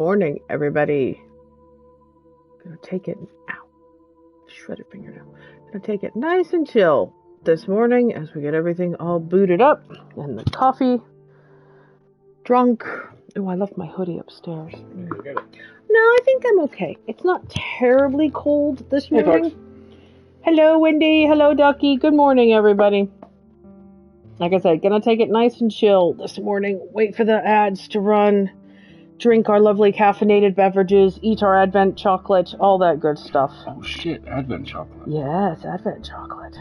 Morning, everybody. Gonna take it. Ow. Shredded fingernail. Gonna take it nice and chill this morning as we get everything all booted up and the coffee drunk. Oh, I left my hoodie upstairs. Go get it. No, I think I'm okay. It's not terribly cold this Hey, morning. folks. Hello, Wendy. Hello, Ducky. Good morning, everybody. Like I said, gonna take it nice and chill this morning. Wait for the ads to run. Drink our lovely caffeinated beverages. Eat our Advent chocolate. All that good stuff. Oh shit, Advent chocolate. Yes, Advent chocolate.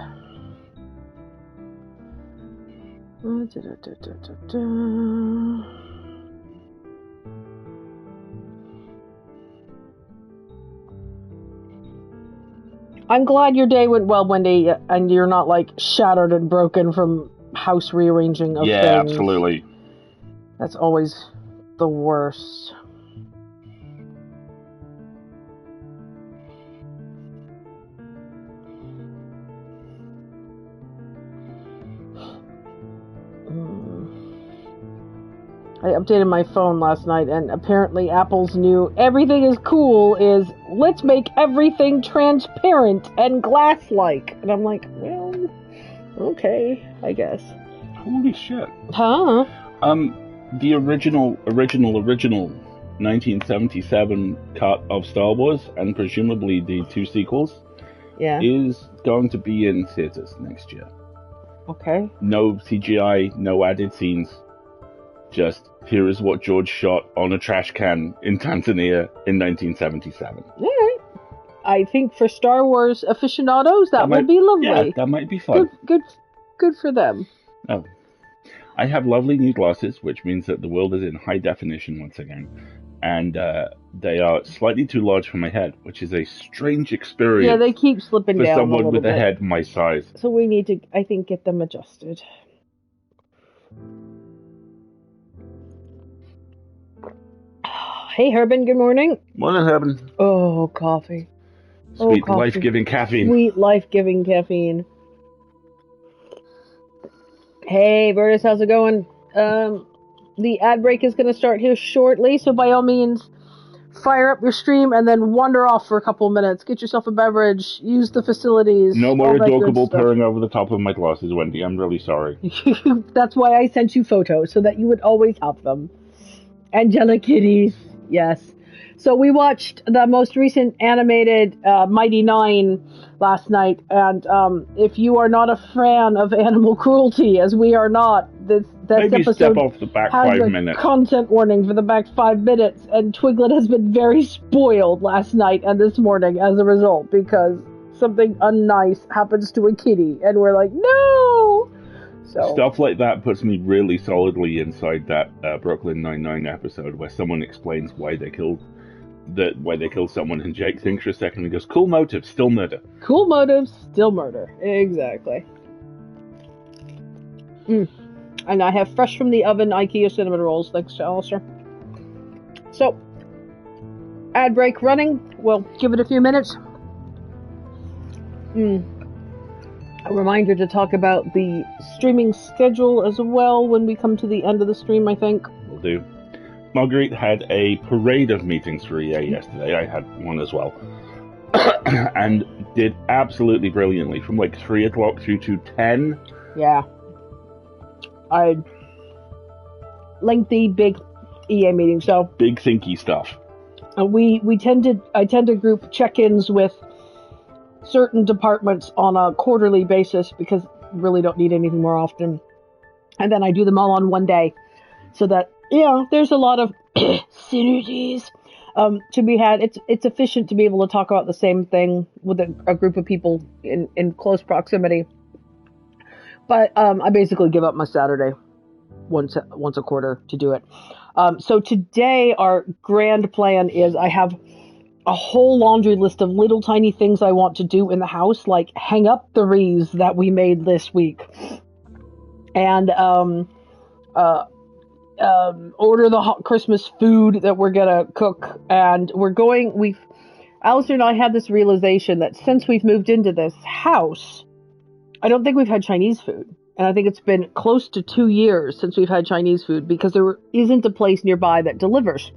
I'm glad your day went well, Wendy, and you're not like shattered and broken from house rearranging of things. Yeah, absolutely. That's always the worst. I updated my phone last night, and apparently Apple's new everything is cool is let's make everything transparent and glass-like. And I'm like, well, okay, I guess. Holy shit. Huh? The original 1977 cut of Star Wars, and presumably the two sequels, Yeah. is going to be in theaters next year. Okay. No CGI, no added scenes. Just, here is what George shot on a trash can in Tanzania in 1977. All right. I think for Star Wars aficionados, that would be lovely. Yeah, that might be fun. Good for them. Oh. I have lovely new glasses, which means that the world is in high definition once again. And they are slightly too large for my head, which is a strange experience. Yeah, they keep slipping for down someone a little with bit. a head my size. So we need to, I think, get them adjusted. Hey, Herbin, good morning. Morning, Heaven. Oh, coffee. Sweet, coffee. life-giving caffeine. Sweet, life-giving caffeine. Hey, Vertus, how's it going? The ad break is going to start here shortly, so by all means, fire up your stream and then wander off for a couple of minutes. Get yourself a beverage, use the facilities. No more all that good adorable stuff. purring over the top of my glasses, Wendy. I'm really sorry. That's why I sent you photos, so that you would always have them. Angelic kitties, yes. So we watched the most recent animated Mighty Nine last night, and if you are not a fan of animal cruelty, as we are not, this Maybe episode step off the back has 5 a minutes. content warning for the back 5 minutes, and Twiglet has been very spoiled last night and this morning as a result, because something unnice happens to a kitty, and we're like, no! So Stuff like that puts me really solidly inside that Brooklyn Nine-Nine episode where someone explains why they killed someone, and Jake thinks for a second and goes, "Cool motive, still murder." cool motives, still murder. Exactly. And I have fresh from the oven IKEA cinnamon rolls, thanks to Alistair. So, ad break running. We'll give it a few minutes. A reminder to talk about the streaming schedule as well when we come to the end of the stream, I think. Will do. Marguerite had a parade of meetings for EA yesterday. I had one as well. And did absolutely brilliantly from like 3 o'clock through to 10. Yeah. Lengthy, big EA meeting, so Big thinky stuff. I tend to group check-ins with certain departments on a quarterly basis because really don't need anything more often. And then I do them all on one day so that, there's a lot of synergies to be had. It's efficient to be able to talk about the same thing with a group of people in close proximity. But I basically give up my Saturday once a quarter to do it. So today our grand plan is I have a whole laundry list of little tiny things I want to do in the house, like hang up the wreaths that we made this week, and order the hot Christmas food that we're gonna cook. And Alistair and I had this realization that since we've moved into this house, I don't think we've had Chinese food. And I think it's been close to 2 years since we've had Chinese food because there isn't a place nearby that delivers.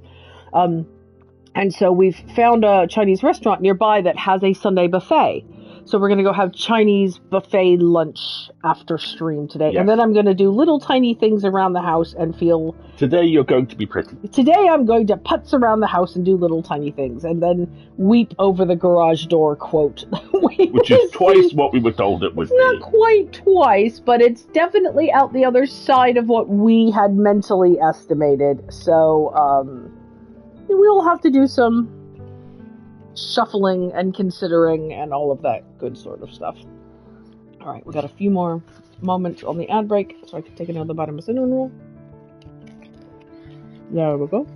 And so we've found a Chinese restaurant nearby that has a Sunday buffet. So we're going to go have Chinese buffet lunch after stream today. Yes. And then I'm going to do little tiny things around the house and feel... Today you're going to be pretty. Today I'm going to putz around the house and do little tiny things. And then weep over the garage door quote. Which is twice what we were told it would be. Not quite twice, but it's definitely out the other side of what we had mentally estimated. So, we'll have to do some shuffling and considering and all of that good sort of stuff. Alright, we got a few more moments on the ad break, so I can take another bite of my cinnamon roll. There we go.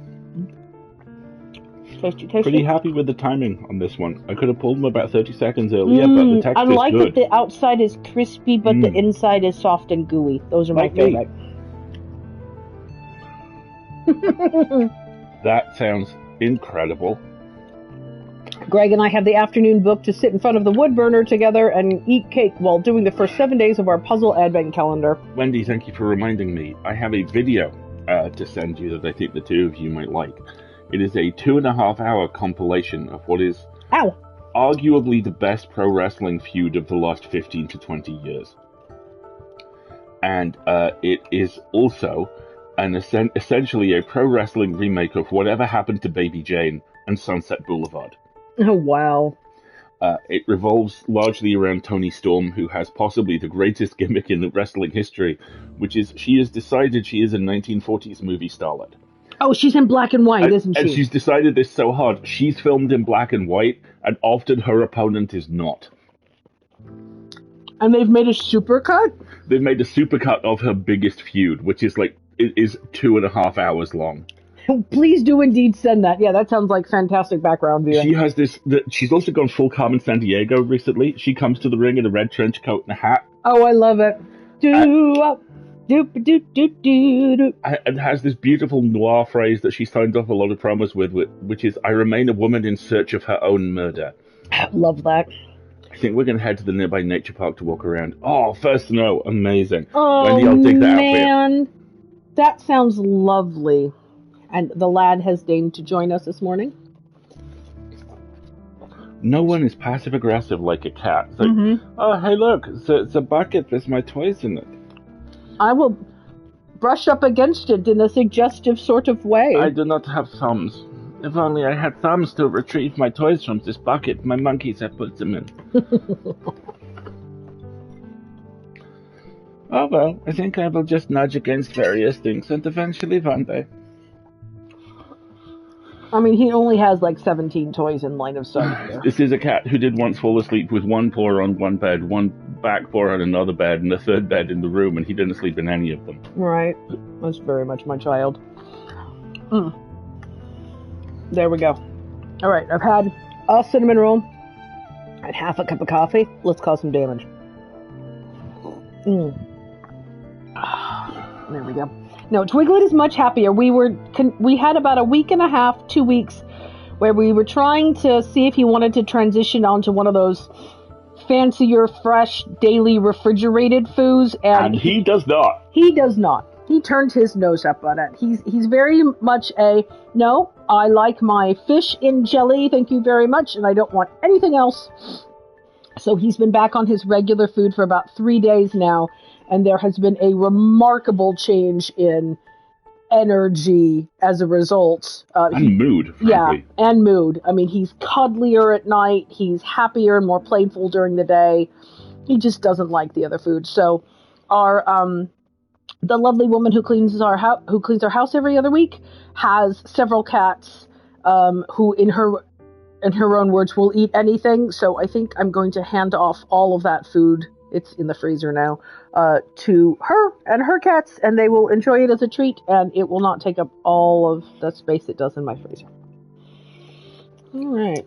Tasty, tasty. Pretty happy with the timing on this one. I could have pulled them about 30 seconds earlier, but the texture I like is good. that the outside is crispy, but the inside is soft and gooey. Those are my favorite. That sounds incredible. Greg and I have the afternoon booked to sit in front of the wood burner together and eat cake while doing the first 7 days of our puzzle advent calendar. Wendy, thank you for reminding me. I have a video to send you that I think the two of you might like. It is a 2.5-hour compilation of what is arguably the best pro wrestling feud of the last 15 to 20 years. And it is also essentially a pro wrestling remake of whatever happened to Baby Jane and Sunset Boulevard. Oh, wow. It revolves largely around Toni Storm, who has possibly the greatest gimmick in wrestling history, which is she has decided she is a 1940s movie starlet. Oh, she's in black and white, isn't she? And she's decided this so hard. She's filmed in black and white, and often her opponent is not. And they've made a supercut? They've made a supercut of her biggest feud, which is 2.5 hours long. Please do indeed send that. Yeah, that sounds like fantastic background viewing. She has this... she's also gone full Carmen Sandiego recently. She comes to the ring in a red trench coat and a hat. Oh, I love it. And has this beautiful noir phrase that she signs off a lot of promos with, which is, I remain a woman in search of her own murder. Love that. I think we're going to head to the nearby nature park to walk around. Oh, first snow. Amazing. Oh, Wendy, I'll dig that out for you. That sounds lovely. And the lad has deigned to join us this morning. No one is passive-aggressive like a cat. It's like, oh, hey, look, it's a bucket. There's my toys in it. I will brush up against it in a suggestive sort of way. I do not have thumbs. If only I had thumbs to retrieve my toys from this bucket my monkeys have put them in. Oh, well, I think I will just nudge against various things and eventually one day. I mean, he only has 17 toys in line of sight. This is a cat who did once fall asleep with one paw on one bed, one back paw on another bed, and a third bed in the room, and he didn't sleep in any of them. Right. That's very much my child. There we go. All right, I've had a cinnamon roll and half a cup of coffee. Let's cause some damage. There we go. No, Twiglet is much happier. We had about a week and a half, 2 weeks, where we were trying to see if he wanted to transition onto one of those fancier, fresh, daily refrigerated foods, and he does not. He does not. He turned his nose up on it. He's very much no, I like my fish in jelly, thank you very much, and I don't want anything else. So he's been back on his regular food for about 3 days now, and there has been a remarkable change in energy as a result. And mood, frankly. Yeah, and mood. I mean, he's cuddlier at night, he's happier and more playful during the day. He just doesn't like the other food. So our the lovely woman who cleans our house every other week has several cats who, in her own words, will eat anything. So I think I'm going to hand off all of that food. It's in the freezer now, to her and her cats, and they will enjoy it as a treat, and it will not take up all of the space it does in my freezer. All right.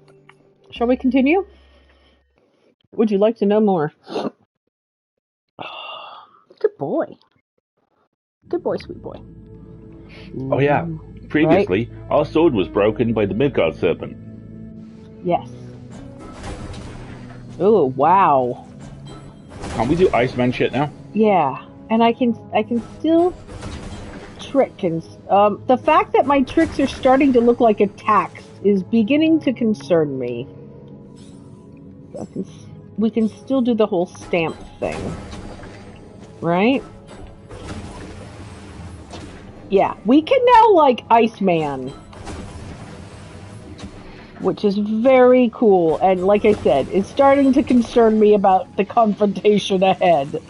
Shall we continue? Would you like to know more? Good boy. Good boy, sweet boy. Oh, yeah. Previously, our sword was broken by the Midgard serpent. Yes. Oh, wow. Can't we do Iceman shit now? Yeah, and I can still trick, and the fact that my tricks are starting to look like attacks is beginning to concern me. We can still do the whole stamp thing, right? Yeah, we can now like Iceman, which is very cool. And like I said, it's starting to concern me about the confrontation ahead.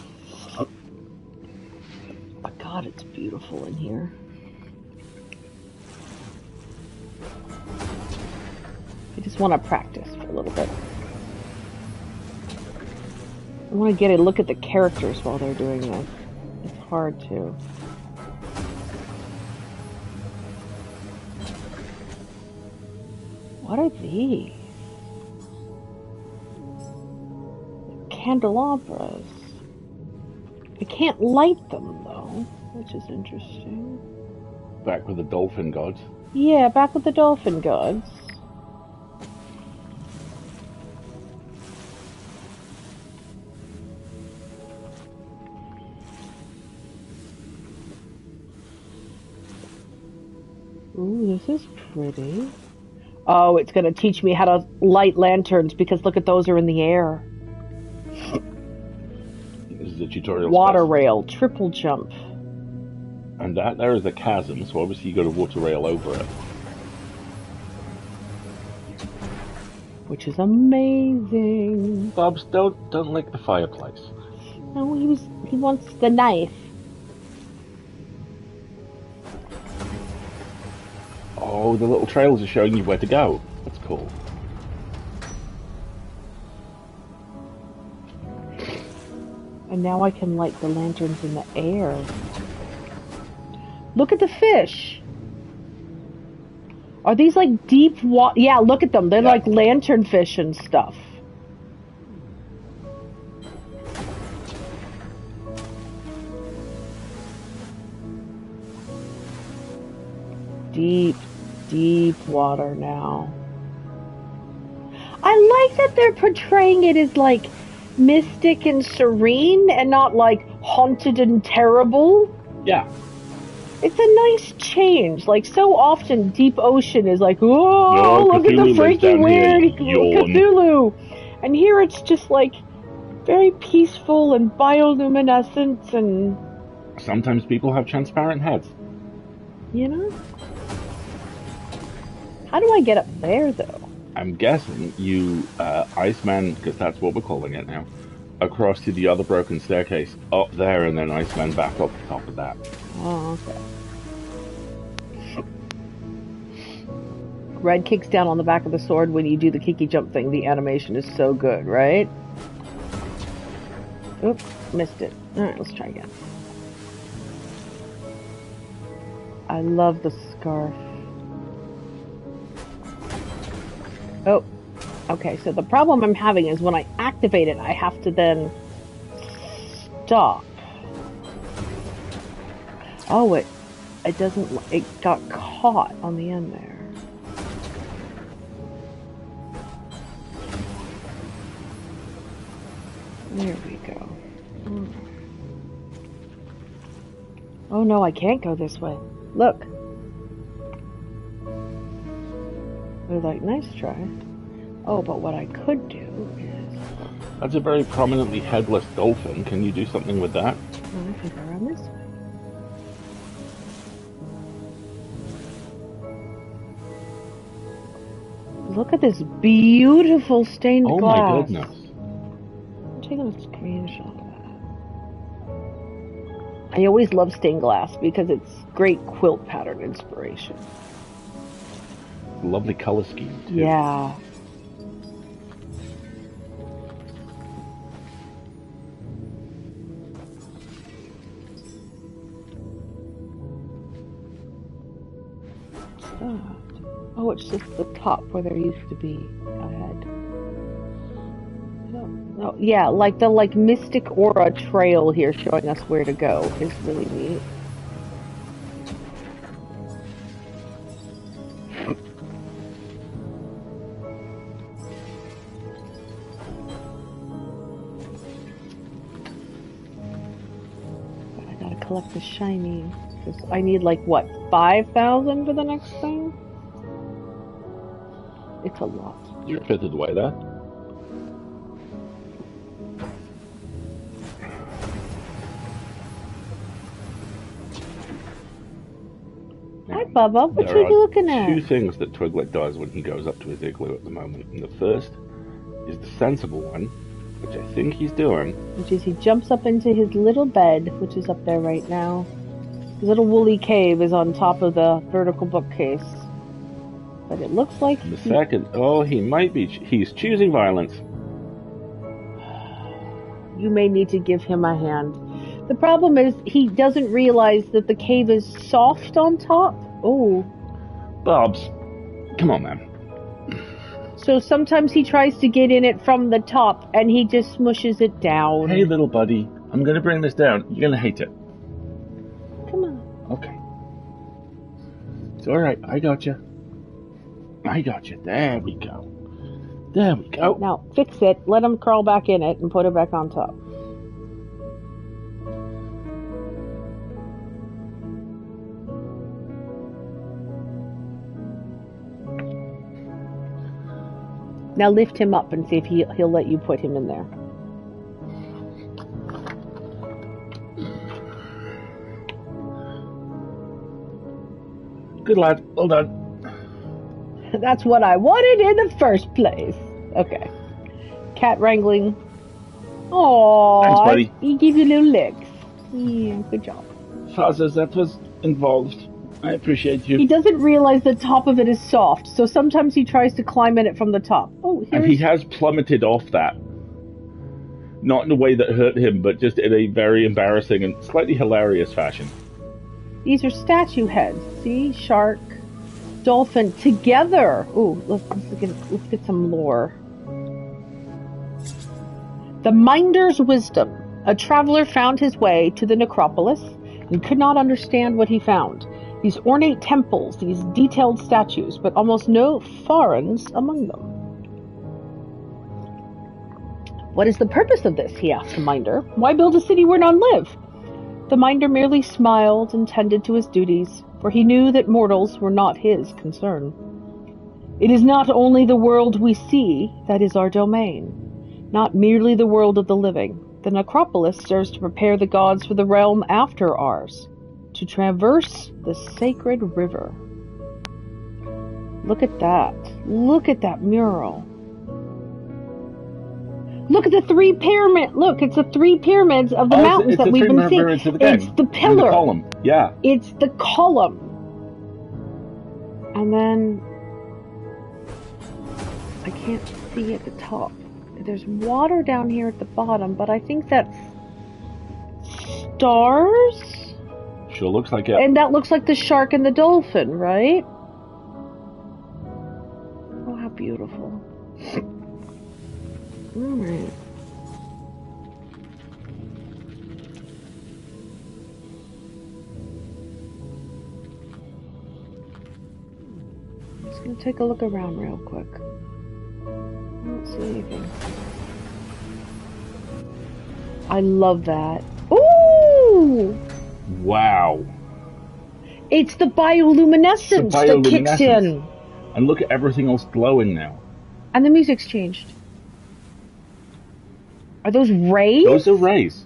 But God, it's beautiful in here. I just want to practice for a little bit. I want to get a look at the characters while they're doing this. It's hard to. What are these? Candelabras. I can't light them though, which is interesting. Back with the dolphin gods. Yeah, back with the dolphin gods. Ooh, this is pretty. Oh, it's going to teach me how to light lanterns because look at those are in the air. This is a tutorial. Water rail, triple jump. And that there is a chasm, so obviously you got a water rail over it. Which is amazing. Bobs, don't lick the fireplace. No, he wants the knife. Oh, the little trails are showing you where to go. That's cool. And now I can light the lanterns in the air. Look at the fish. Are these like deep water? Yeah, look at them. They're like lantern fish and stuff. Deep, deep water now. I like that they're portraying it as like mystic and serene and not like haunted and terrible. Yeah. It's a nice change. Like so often deep ocean is like, oh, look at the freaky weird Cthulhu. And here it's just like very peaceful and bioluminescent and... Sometimes people have transparent heads. You know? How do I get up there, though? I'm guessing you, Iceman, because that's what we're calling it now, across to the other broken staircase, up there, and then Iceman back up the top of that. Oh, okay. Red kicks down on the back of the sword when you do the kiki jump thing. The animation is so good, right? Oops, missed it. Alright, let's try again. I love the scarf. Oh, okay, so the problem I'm having is when I activate it, I have to then stop. Oh, it doesn't, it got caught on the end there. There we go. Oh no, I can't go this way. Look. They're like, nice try. Oh, but what I could do is... That's a very prominently headless dolphin. Can you do something with that? Oh, I can go around this way. Look at this beautiful stained glass. Oh my goodness. I'm taking a screenshot of that. I always love stained glass because it's great quilt pattern inspiration. Lovely color scheme, too. Yeah. What's that? Oh, it's just the top where there used to be a head. No, yeah, like the mystic aura trail here showing us where to go is really neat. Collect the shiny, because I need like what, 5,000 for the next thing? It's a lot. You're a fifth of the way there. Hi, Bubba. What are you looking at? There are two things that Twiglet does when he goes up to his igloo at the moment. And the first is the sensible one, which I think he's doing. Which is he jumps up into his little bed, which is up there right now. His little woolly cave is on top of the vertical bookcase. But it looks like the second, he might be. He's choosing violence. You may need to give him a hand. The problem is he doesn't realize that the cave is soft on top. Oh. Bobs, come on, man. So sometimes he tries to get in it from the top and he just smushes it down. Hey, little buddy, I'm going to bring this down. You're going to hate it. Come on. Okay. It's alright. I got you. There we go. Now, fix it. Let him crawl back in it and put it back on top. Now lift him up and see if he'll let you put him in there. Good lad. Well done. That's what I wanted in the first place. Okay. Cat wrangling. Aww. Thanks, buddy. He gave you little legs. Yeah, good job. Father, that was involved. I appreciate you. He doesn't realize the top of it is soft, so sometimes he tries to climb in it from the top. Oh, and he has plummeted off that. Not in a way that hurt him, but just in a very embarrassing and slightly hilarious fashion. These are statue heads. See? Shark, dolphin, together. Ooh, let's get some lore. The Minder's Wisdom. A traveler found his way to the necropolis and could not understand what he found. These ornate temples, these detailed statues, but almost no foreigners among them. What is the purpose of this? He asked the Minder. Why build a city where none live? The Minder merely smiled and tended to his duties, for he knew that mortals were not his concern. It is not only the world we see that is our domain, not merely the world of the living. The necropolis serves to prepare the gods for the realm after ours, to traverse the sacred river. Look at that. Look at that mural. Look at the three pyramids. Look, it's the three pyramids of the mountains that we've been seeing. It's the pillar. The column. Yeah. It's the column. And then I can't see at the top. There's water down here at the bottom, but I think that's stars? Sure looks like it. And that looks like the shark and the dolphin, right? Oh, how beautiful. Alright. Just gonna take a look around real quick. I don't see anything. I love that. Ooh! Wow. It's the bioluminescence that kicks in. And look at everything else glowing now. And the music's changed. Are those rays? Those are rays.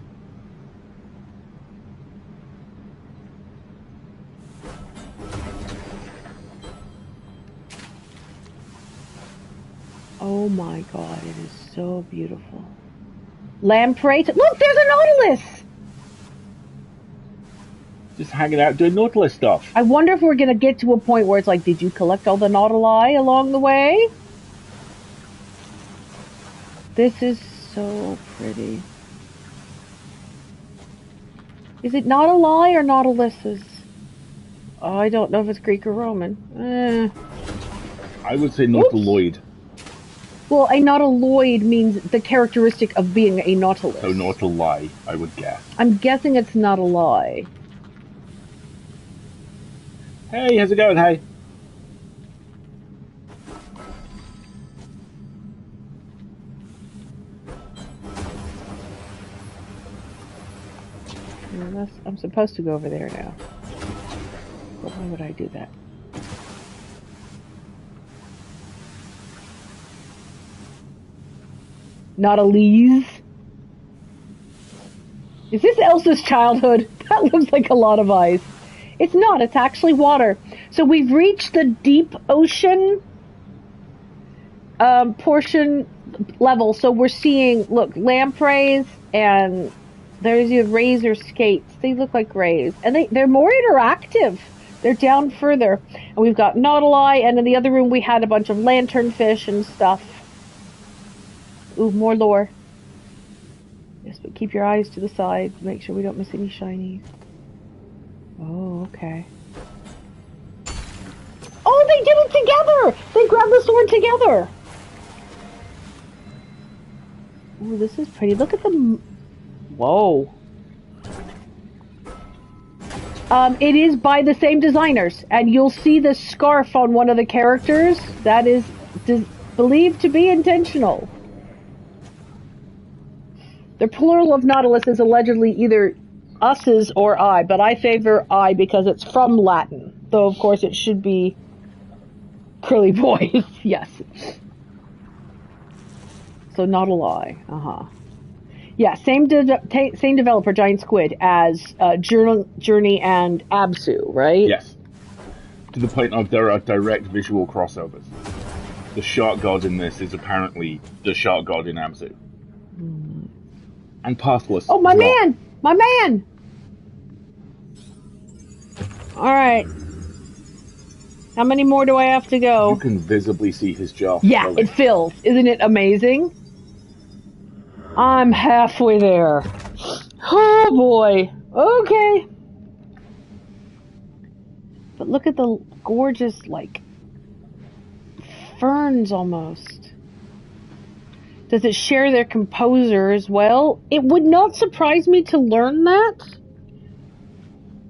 Oh my god, it is so beautiful. Lamprey. Look, there's a Nautilus! Just hanging out doing Nautilus stuff. I wonder if we're going to get to a point where it's like, did you collect all the Nautili along the way? This is so pretty. Is it Nautili or Nautiluses? Oh, I don't know if it's Greek or Roman. I would say Nautiloid. Well, a nautiloid means the characteristic of being a nautilus. So nautili, I would guess. I'm guessing it's nautili. Hey, how's it going? Hey. I'm supposed to go over there now. But why would I do that? Not a Lee's. Is this Elsa's childhood? That looks like a lot of ice. It's not, it's actually water. So we've reached the deep ocean portion level. So we're seeing, look, lampreys, and there's your rays or skates. They look like rays. And they're more interactive. They're down further. And we've got nautili, and in the other room we had a bunch of lanternfish and stuff. Ooh, more lore. Yes, but keep your eyes to the side. Make sure we don't miss any shinies. Oh, okay. Oh, they did it together! They grabbed the sword together! Ooh, this is pretty. Look at the... Whoa. It is by the same designers, and you'll see the scarf on one of the characters. That is believed to be intentional. The plural of Nautilus is allegedly either us's or I, but I favor I because it's from Latin. Though, of course, it should be curly boys. Yes. So, Nautili. Yeah, same developer, Giant Squid, as Journey and Absu, right? Yes. To the point of there are direct visual crossovers. The shark god in this is apparently the shark god in Absu. And Pathless. Oh, my man! My man! Alright. How many more do I have to go? You can visibly see his jaw. Yeah, it fills. Isn't it amazing? I'm halfway there. Oh, boy. Okay. But look at the gorgeous, like, ferns almost. Does it share their composer as well? It would not surprise me to learn that.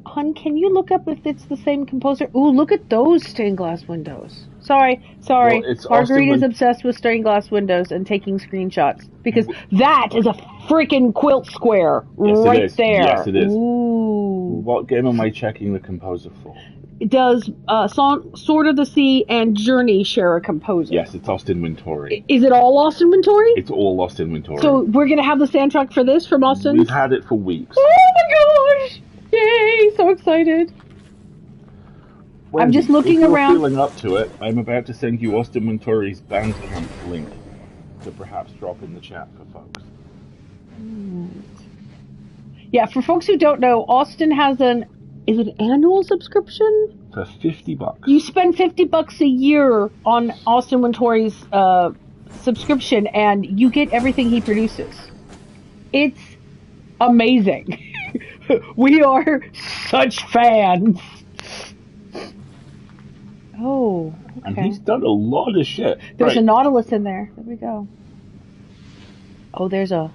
Hun, can you look up if it's the same composer? Ooh, look at those stained glass windows. Sorry. Well, Marguerite is obsessed with stained glass windows and taking screenshots. Because that is a freaking quilt square right there. Yes, it is. Ooh. What game am I checking the composer for? Does Sword of the Sea and Journey share a composer? Yes, it's Lost Inventory. Is it all Lost Inventory? It's all Lost Inventory. So we're going to have the soundtrack for this from Austin? We've had it for weeks. Oh my gosh! Yay! So excited. Wendy, I'm just looking if you're around. feeling up to it, I'm about to send you Lost Inventory's Bandcamp link to perhaps drop in the chat for folks. Yeah, for folks who don't know, Austin has is it an annual subscription? For $50. You spend $50 a year on Austin Wintory's subscription, and you get everything he produces. It's amazing. We are such fans. Oh, okay. And he's done a lot of shit. There's a Nautilus in there. There we go. Oh, there's a...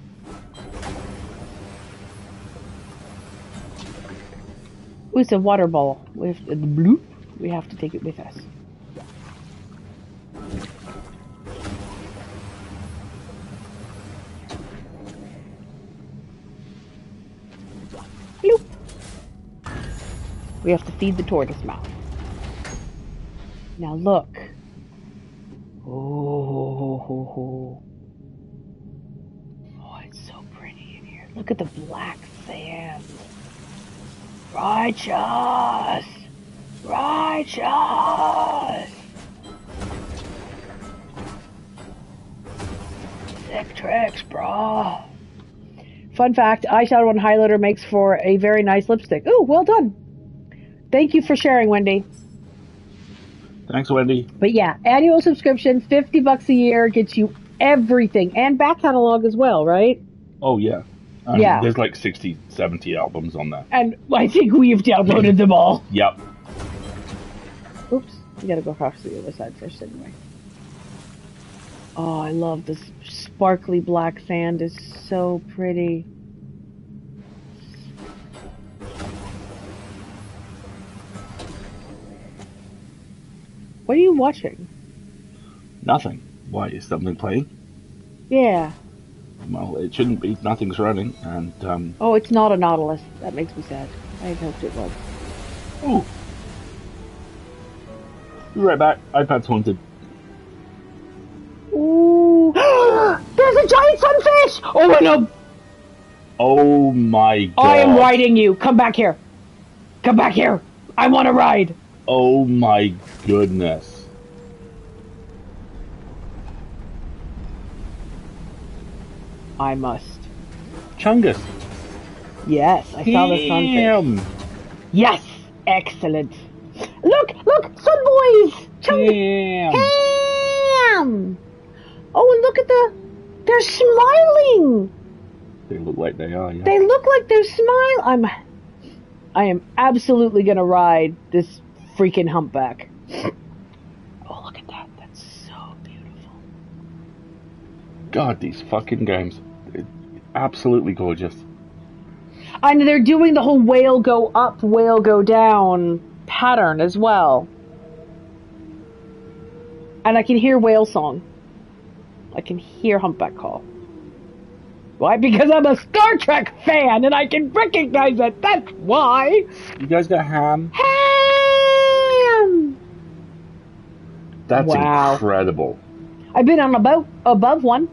Ooh, it's a water ball. With the bloop. We have to take it with us. Bloop. We have to feed the tortoise mouth. Now look. Oh, it's so pretty in here. Look at the black sand. Righteous! Righteous! Sick tricks, brah. Fun fact, eyeshadow and highlighter makes for a very nice lipstick. Ooh, well done. Thank you for sharing, Wendy. Thanks, Wendy. But yeah, annual subscription, $50 a year, gets you everything. And back catalog as well, right? Oh, yeah. Yeah. There's like 60, 70 albums on there. And I think we've downloaded them all. Yep. Oops. You gotta go across to the other side first anyway. Oh, I love this sparkly black sand. It's so pretty. What are you watching? Nothing. Why? Is something playing? Yeah. Well, it shouldn't be. Nothing's running, and, Oh, it's not a Nautilus. That makes me sad. I had hoped it was. Ooh. Be right back. iPad's haunted. Ooh. There's a giant Wait, sunfish! Oh, no! Oh my god. I am riding you. Come back here. Come back here. I want to ride. Oh my goodness. I must. Chungus. Yes, I saw the sunfish. Yes, excellent. Look, sun boys. Ham. Ham. Oh, and look at they're smiling. They look like they are, yeah. They look like they're smiling. I am absolutely gonna ride this freaking humpback. Oh, look at that. That's so beautiful. God, these fucking games. Absolutely gorgeous. And they're doing the whole whale go up, whale go down pattern as well. And I can hear whale song. I can hear humpback call. Why? Because I'm a Star Trek fan and I can recognize it. That's why. You guys got ham? Ham! That's incredible. I've been on a boat above one.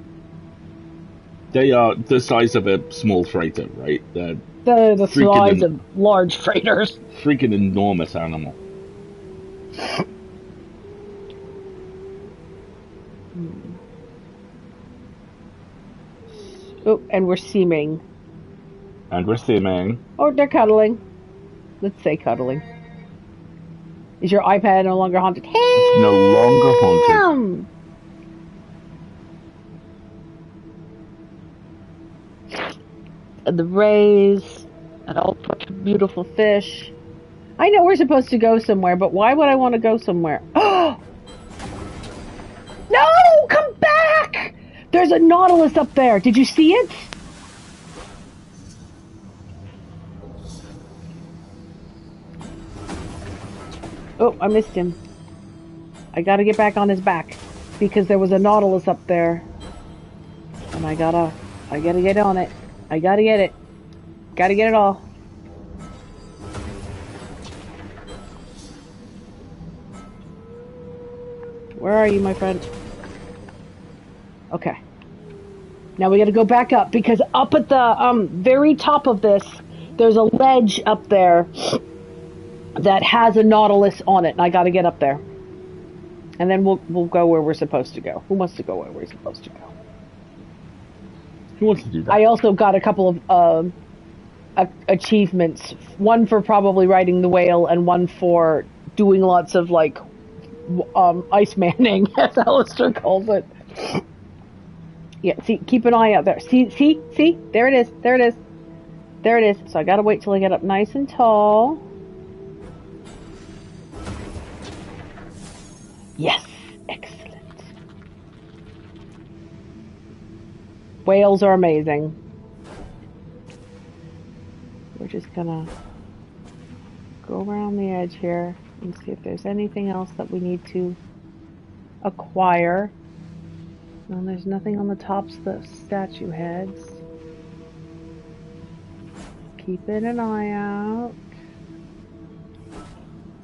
They are the size of a small freighter, right? The size of large freighters. Freaking enormous animal. Oh, and we're seaming. And we're seaming. Oh, they're cuddling. Let's say cuddling. Is your iPad no longer haunted? Ham! It's no longer haunted. And the rays, and all sorts of beautiful fish. I know we're supposed to go somewhere, but why would I want to go somewhere? Oh! No! Come back! There's a nautilus up there. Did you see it? Oh, I missed him. I gotta get back on his back because there was a nautilus up there. And I gotta get on it. I gotta get it. Gotta get it all. Where are you, my friend? Okay. Now we gotta go back up because up at the very top of this, there's a ledge up there that has a nautilus on it, and I gotta get up there. And then we'll go where we're supposed to go. Who wants to go where we're supposed to go? Who wants to do that? I also got a couple of achievements. One for probably riding the whale, and one for doing lots of like ice manning, as Alistair calls it. Yeah, see, keep an eye out there. See, there it is, there it is, there it is. So I gotta wait till I get up nice and tall. Yes, excellent. Whales are amazing. We're just gonna go around the edge here and see if there's anything else that we need to acquire. No, there's nothing on the tops of the statue heads. Keeping an eye out.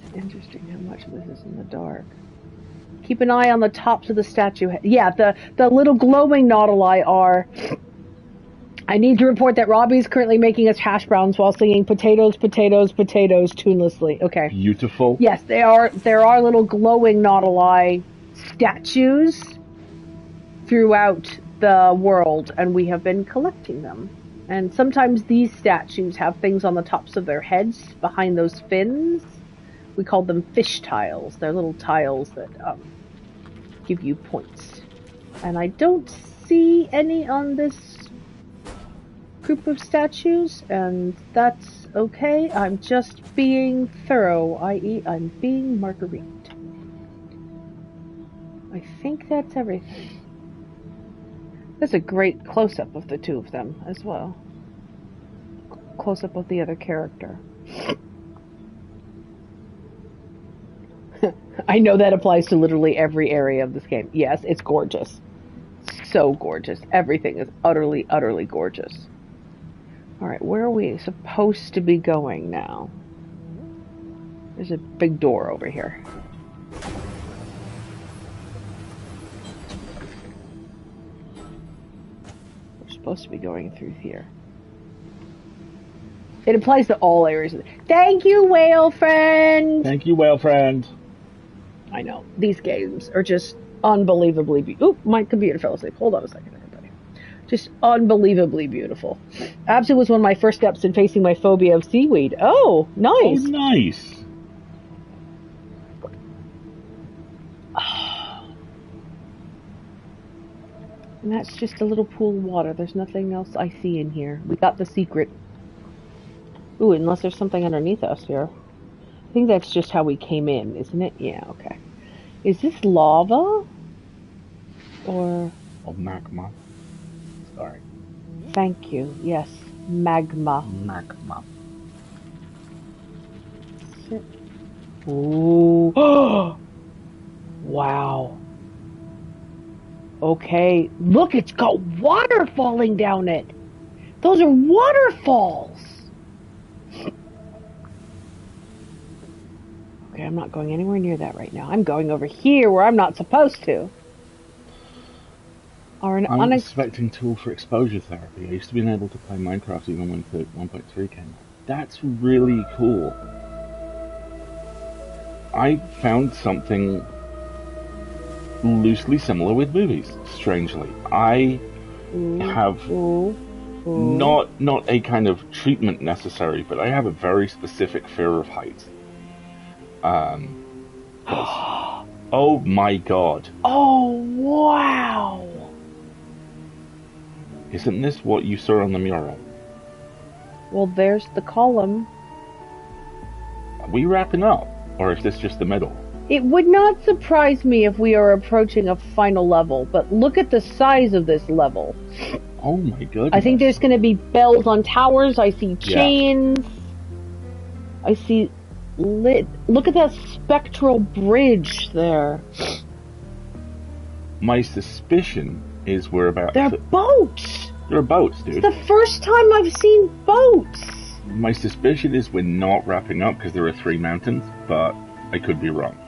It's interesting how much of this is in the dark. Keep an eye on the tops of the statue head. Yeah, the little glowing nautili are... I need to report that Robbie's currently making us hash browns while singing potatoes, potatoes, potatoes tunelessly. Okay. Beautiful. Yes, there are little glowing nautili statues throughout the world, and we have been collecting them. And sometimes these statues have things on the tops of their heads behind those fins. We call them fish tiles. They're little tiles that give you points. And I don't see any on this group of statues, and that's okay. I'm just being thorough, i.e. I'm being Marguerite. I think that's everything. There's a great close-up of the two of them as well. Close-up of the other character. I know that applies to literally every area of this game. Yes, it's gorgeous. So gorgeous. Everything is utterly, utterly gorgeous. Alright, where are we supposed to be going now? There's a big door over here. supposed to be going through here. It applies to all areas. Thank you, whale friend! Thank you, whale friend. I know. These games are just unbelievably beautiful. Oop, my computer fell asleep. Hold on a second, everybody. Just unbelievably beautiful. Absent was one of my first steps in facing my phobia of seaweed. Oh, nice. Oh, nice. And that's just a little pool of water. There's nothing else I see in here. We got the secret. Ooh, unless there's something underneath us here. I think that's just how we came in, isn't it? Yeah, okay. Is this lava? Or... Oh, magma. Sorry. Thank you. Yes, magma. Magma. Ooh. Wow. Okay. Look, it's got water falling down it. Those are waterfalls. Okay, I'm not going anywhere near that right now. I'm going over here where I'm not supposed to. Or an unexpected tool for exposure therapy. I used to be able to play Minecraft even when 1.3 came out. That's really cool. I found something loosely similar with movies, strangely. I have not a kind of treatment necessary, but I have a very specific fear of heights. Oh my god. Oh, wow. Isn't this what you saw on the mural? Well, there's the column. Are we wrapping up? Or is this just the middle? It would not surprise me if we are approaching a final level, but look at the size of this level. Oh my goodness. I think there's going to be bells on towers. I see chains. Yeah. I see lit. Look at that spectral bridge there. My suspicion is we're about... They're boats! They're boats, dude. It's the first time I've seen boats! My suspicion is we're not wrapping up because there are 3 mountains, but I could be wrong.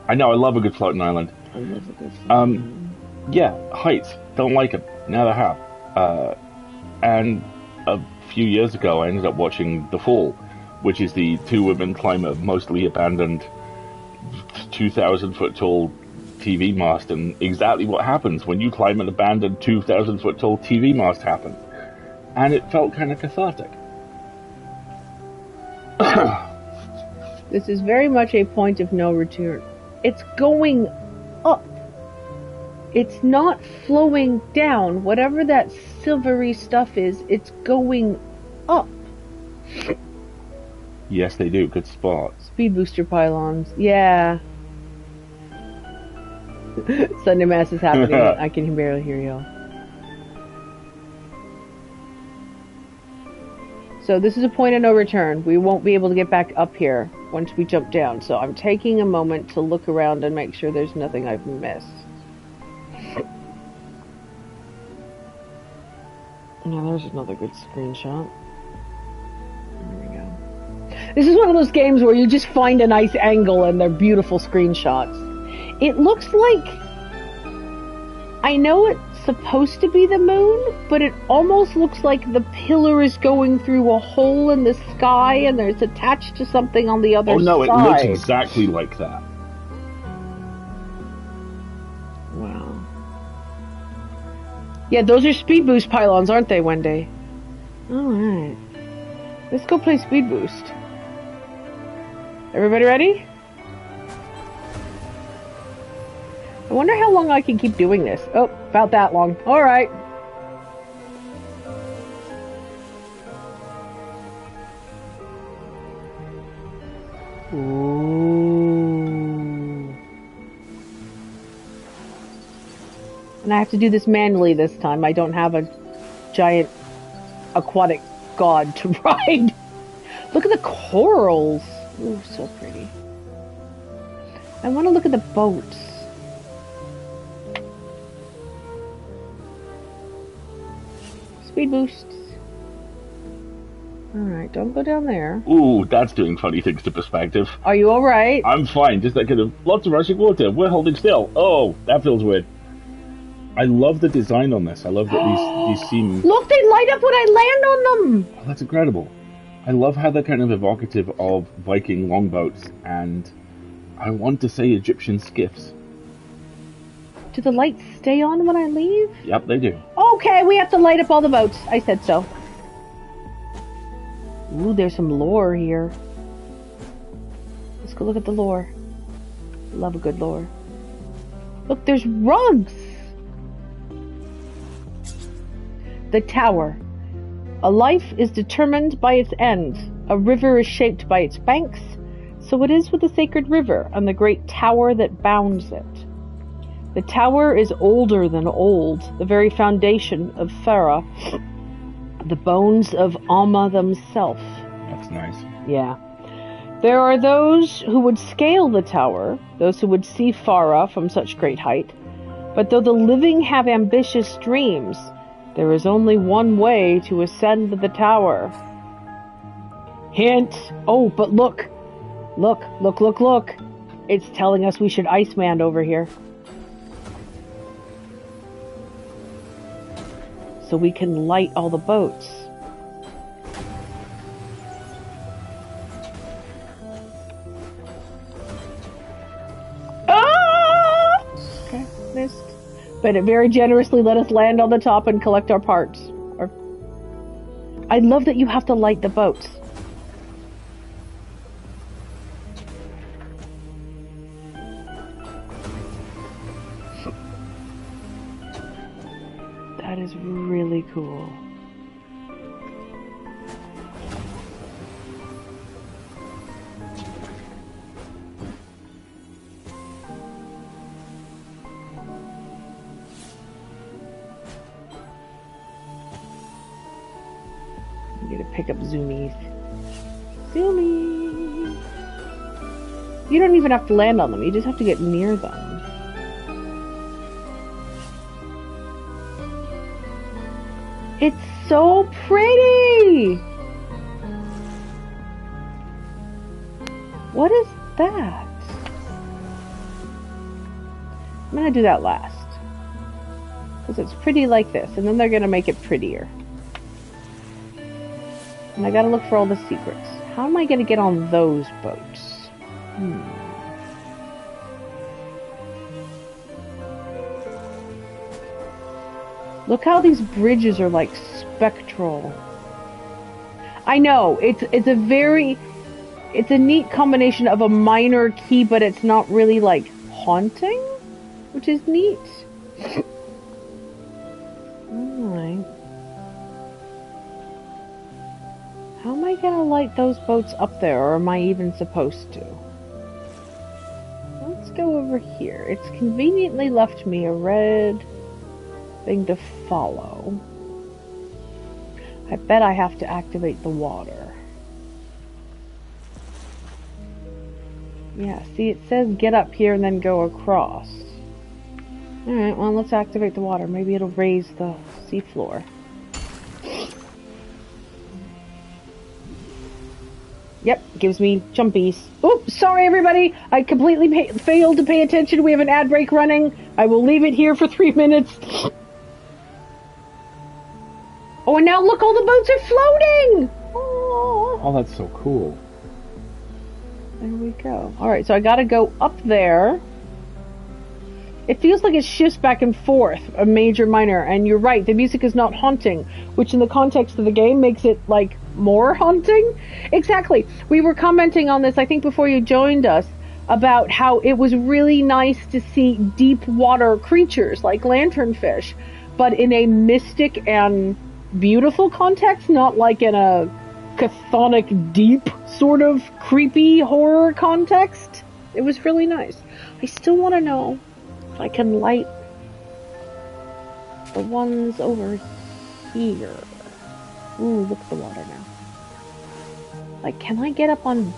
I know, I love a good floating island. I love a good floating island. Yeah, heights. Don't like them. Never have. And a few years ago, I ended up watching The Fall, which is the 2 women climb a mostly abandoned 2,000-foot tall TV mast, and exactly what happens when you climb an abandoned 2,000-foot tall TV mast happens. And it felt kind of cathartic. This is very much a point of no return. It's going up. It's not flowing down. Whatever that silvery stuff is, it's going up. Yes, they do. Good spot. Speed booster pylons. Yeah. Sunday Mass is happening. I can barely hear y'all. So this is a point of no return. We won't be able to get back up here once we jump down. So I'm taking a moment to look around and make sure there's nothing I've missed. Now there's another good screenshot. There we go. This is one of those games where you just find a nice angle and they're beautiful screenshots. It looks like... I know it's supposed to be the moon, but it almost looks like the pillar is going through a hole in the sky and it's attached to something on the other side. Oh no, it looks exactly like that. Wow. Yeah, those are speed boost pylons, aren't they, Wendy? Alright. Let's go play speed boost. Everybody ready? I wonder how long I can keep doing this. Oh, about that long. Alright. Ooh. And I have to do this manually this time. I don't have a giant aquatic god to ride. Look at the corals. Ooh, so pretty. I want to look at the boats. Speed boosts. Alright, don't go down there. Ooh, that's doing funny things to perspective. Are you alright? I'm fine, just that kind of lots of rushing water. We're holding still. Oh, that feels weird. I love the design on this. I love that these seem... Look, they light up when I land on them! Oh, that's incredible. I love how they're kind of evocative of Viking longboats and, I want to say, Egyptian skiffs. Do the lights stay on when I leave? Yep, they do. Okay, we have to light up all the boats. I said so. Ooh, there's some lore here. Let's go look at the lore. Love a good lore. Look, there's rugs! The Tower. A life is determined by its end. A river is shaped by its banks. So it is with the sacred river and the great tower that bounds it. The tower is older than old, the very foundation of Thera, the bones of Alma themselves. That's nice. Yeah. There are those who would scale the tower, those who would see Farah from such great height. But though the living have ambitious dreams, there is only one way to ascend the tower. Hint! Oh, but look! Look, look, look, look! It's telling us we should Iceman over here. So we can light all the boats. Ah! Okay, missed. But it very generously let us land on the top and collect our parts. I love that you have to light the boats. That is really cool. I'm gonna pick up zoomies. Zoomies! You don't even have to land on them, you just have to get near them. It's so pretty! What is that? I'm gonna do that last. Because it's pretty like this, and then they're gonna make it prettier. And I gotta look for all the secrets. How am I gonna get on those boats? Look how these bridges are like spectral. I know, it's a neat combination of a minor key, but it's not really like haunting, which is neat. Alright. How am I gonna light those boats up there, or am I even supposed to? Let's go over here. It's conveniently left me a red thing to follow. I bet I have to activate the water. Yeah, see, it says get up here and then go across. Alright, well, let's activate the water. Maybe it'll raise the seafloor. Yep, gives me jumpies. Oops, sorry everybody. I completely failed to pay attention. We have an ad break running. I will leave it here for 3 minutes. Oh, and now look, all the boats are floating! Oh, that's so cool. There we go. Alright, so I gotta go up there. It feels like it shifts back and forth, a major, minor, and you're right, the music is not haunting, which in the context of the game makes it, like, more haunting? Exactly. We were commenting on this, I think, before you joined us, about how it was really nice to see deep water creatures, like lanternfish, but in a mystic and beautiful context, not like in a chthonic, deep, sort of creepy horror context. It was really nice. I still want to know if I can light the ones over here. Ooh, look at the water now. Like, can I get up on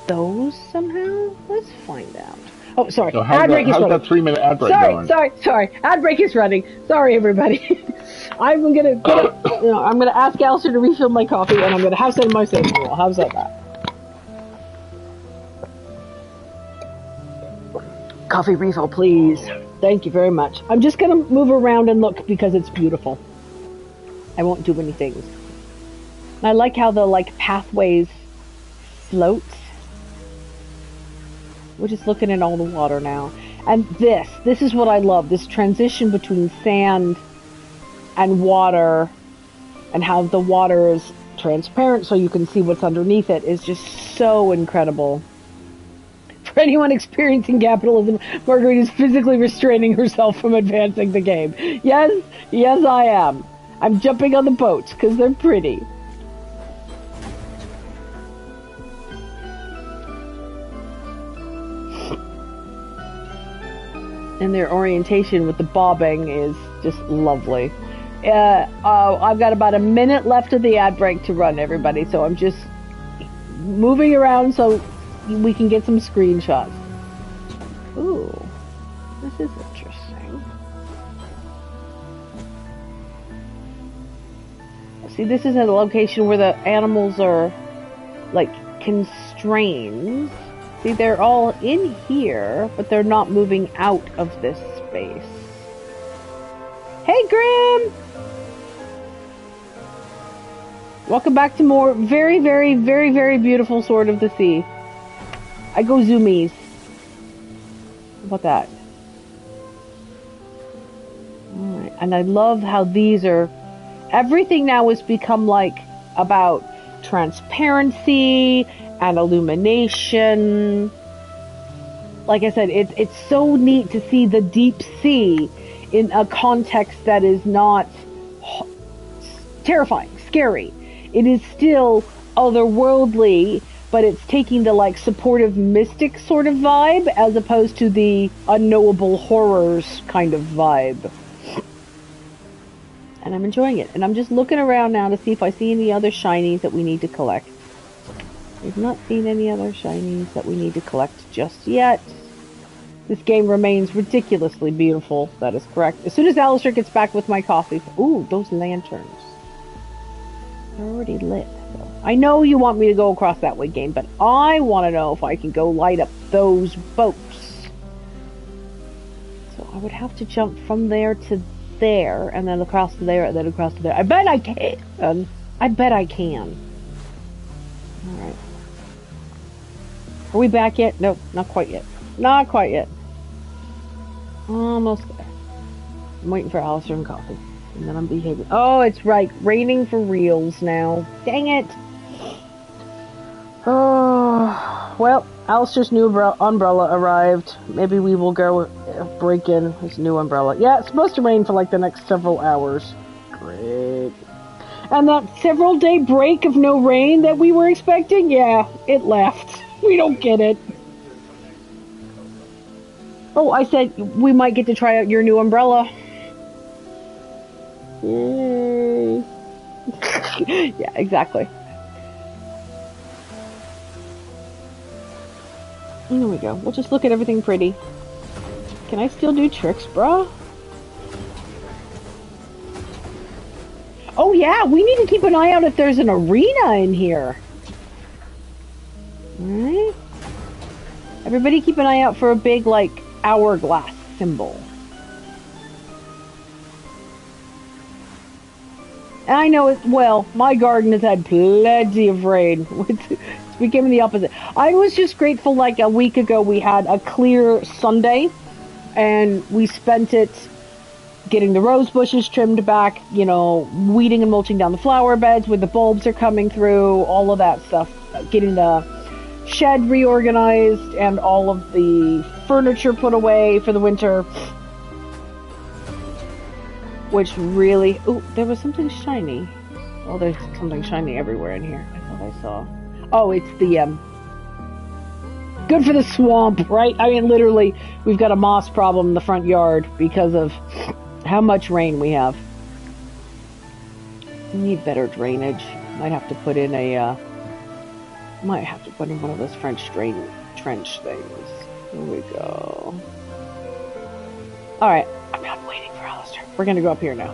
those somehow? Let's find out. Oh, sorry. So how's that 3-minute ad break going? Sorry. Ad break is running. Sorry, everybody. I'm gonna ask Alistair to refill my coffee, and I'm gonna have some of my cinnamon roll. How's that? Coffee refill, please. Thank you very much. I'm just going to move around and look because it's beautiful. I won't do many things. And I like how the pathways float. We're just looking at all the water now. And this is what I love. This transition between sand and water, and how the water is transparent so you can see what's underneath it, is just so incredible. For anyone experiencing capitalism, Marguerite is physically restraining herself from advancing the game. Yes, I am. I'm jumping on the boats because they're pretty. And their orientation with the bobbing is just lovely. I've got about a minute left of the ad break to run, everybody, so I'm just moving around so we can get some screenshots. Ooh, this is interesting. See, this is a location where the animals are, constrained. See, they're all in here, but they're not moving out of this space. Hey, Grim! Welcome back to more very, very, very, very beautiful Sword of the Sea. I go zoomies. How about that? Alright, and I love how these are... Everything now has become, about transparency and illumination. Like I said, it's so neat to see the deep sea in a context that is not terrifying, scary. It is still otherworldly, but it's taking the supportive mystic sort of vibe as opposed to the unknowable horrors kind of vibe. And I'm enjoying it. And I'm just looking around now to see if I see any other shinies that we need to collect. We've not seen any other shinies that we need to collect just yet. This game remains ridiculously beautiful. That is correct. As soon as Alistair gets back with my coffee... Ooh, those lanterns. They're already lit. So. I know you want me to go across that way, game, but I want to know if I can go light up those boats. So I would have to jump from there to there, and then across to there, and then across to there. I bet I can. I bet I can. Alright. Are we back yet? Nope, not quite yet. Not quite yet. Almost there. I'm waiting for Alistair and coffee. And then I'm behaving. Oh, it's right. Raining for reals now. Dang it. Oh, well, Alistair's new umbrella arrived. Maybe we will go break in his new umbrella. Yeah, it's supposed to rain for the next several hours. Great. And that several day break of no rain that we were expecting, yeah, it left. We don't get it. Oh, I said we might get to try out your new umbrella. Yay. Yeah, exactly. There we go. We'll just look at everything pretty. Can I still do tricks, bruh? Oh yeah, we need to keep an eye out if there's an arena in here. Alright. Everybody keep an eye out for a big, hourglass symbol. And I know it, well, my garden has had plenty of rain. It's becoming the opposite. I was just grateful, a week ago we had a clear Sunday, and we spent it getting the rose bushes trimmed back, weeding and mulching down the flower beds where the bulbs are coming through, all of that stuff. Getting the shed reorganized and all of the furniture put away for the winter. Which really... Ooh, there was something shiny. Well, there's something shiny everywhere in here. I thought I saw... Oh, it's the, good for the swamp, right? I mean, literally, we've got a moss problem in the front yard because of how much rain we have. We need better drainage. Might have to put in a, might have to put in one of those French drain trench things. Here we go. Alright, I'm not waiting for Alistair. We're gonna go up here now.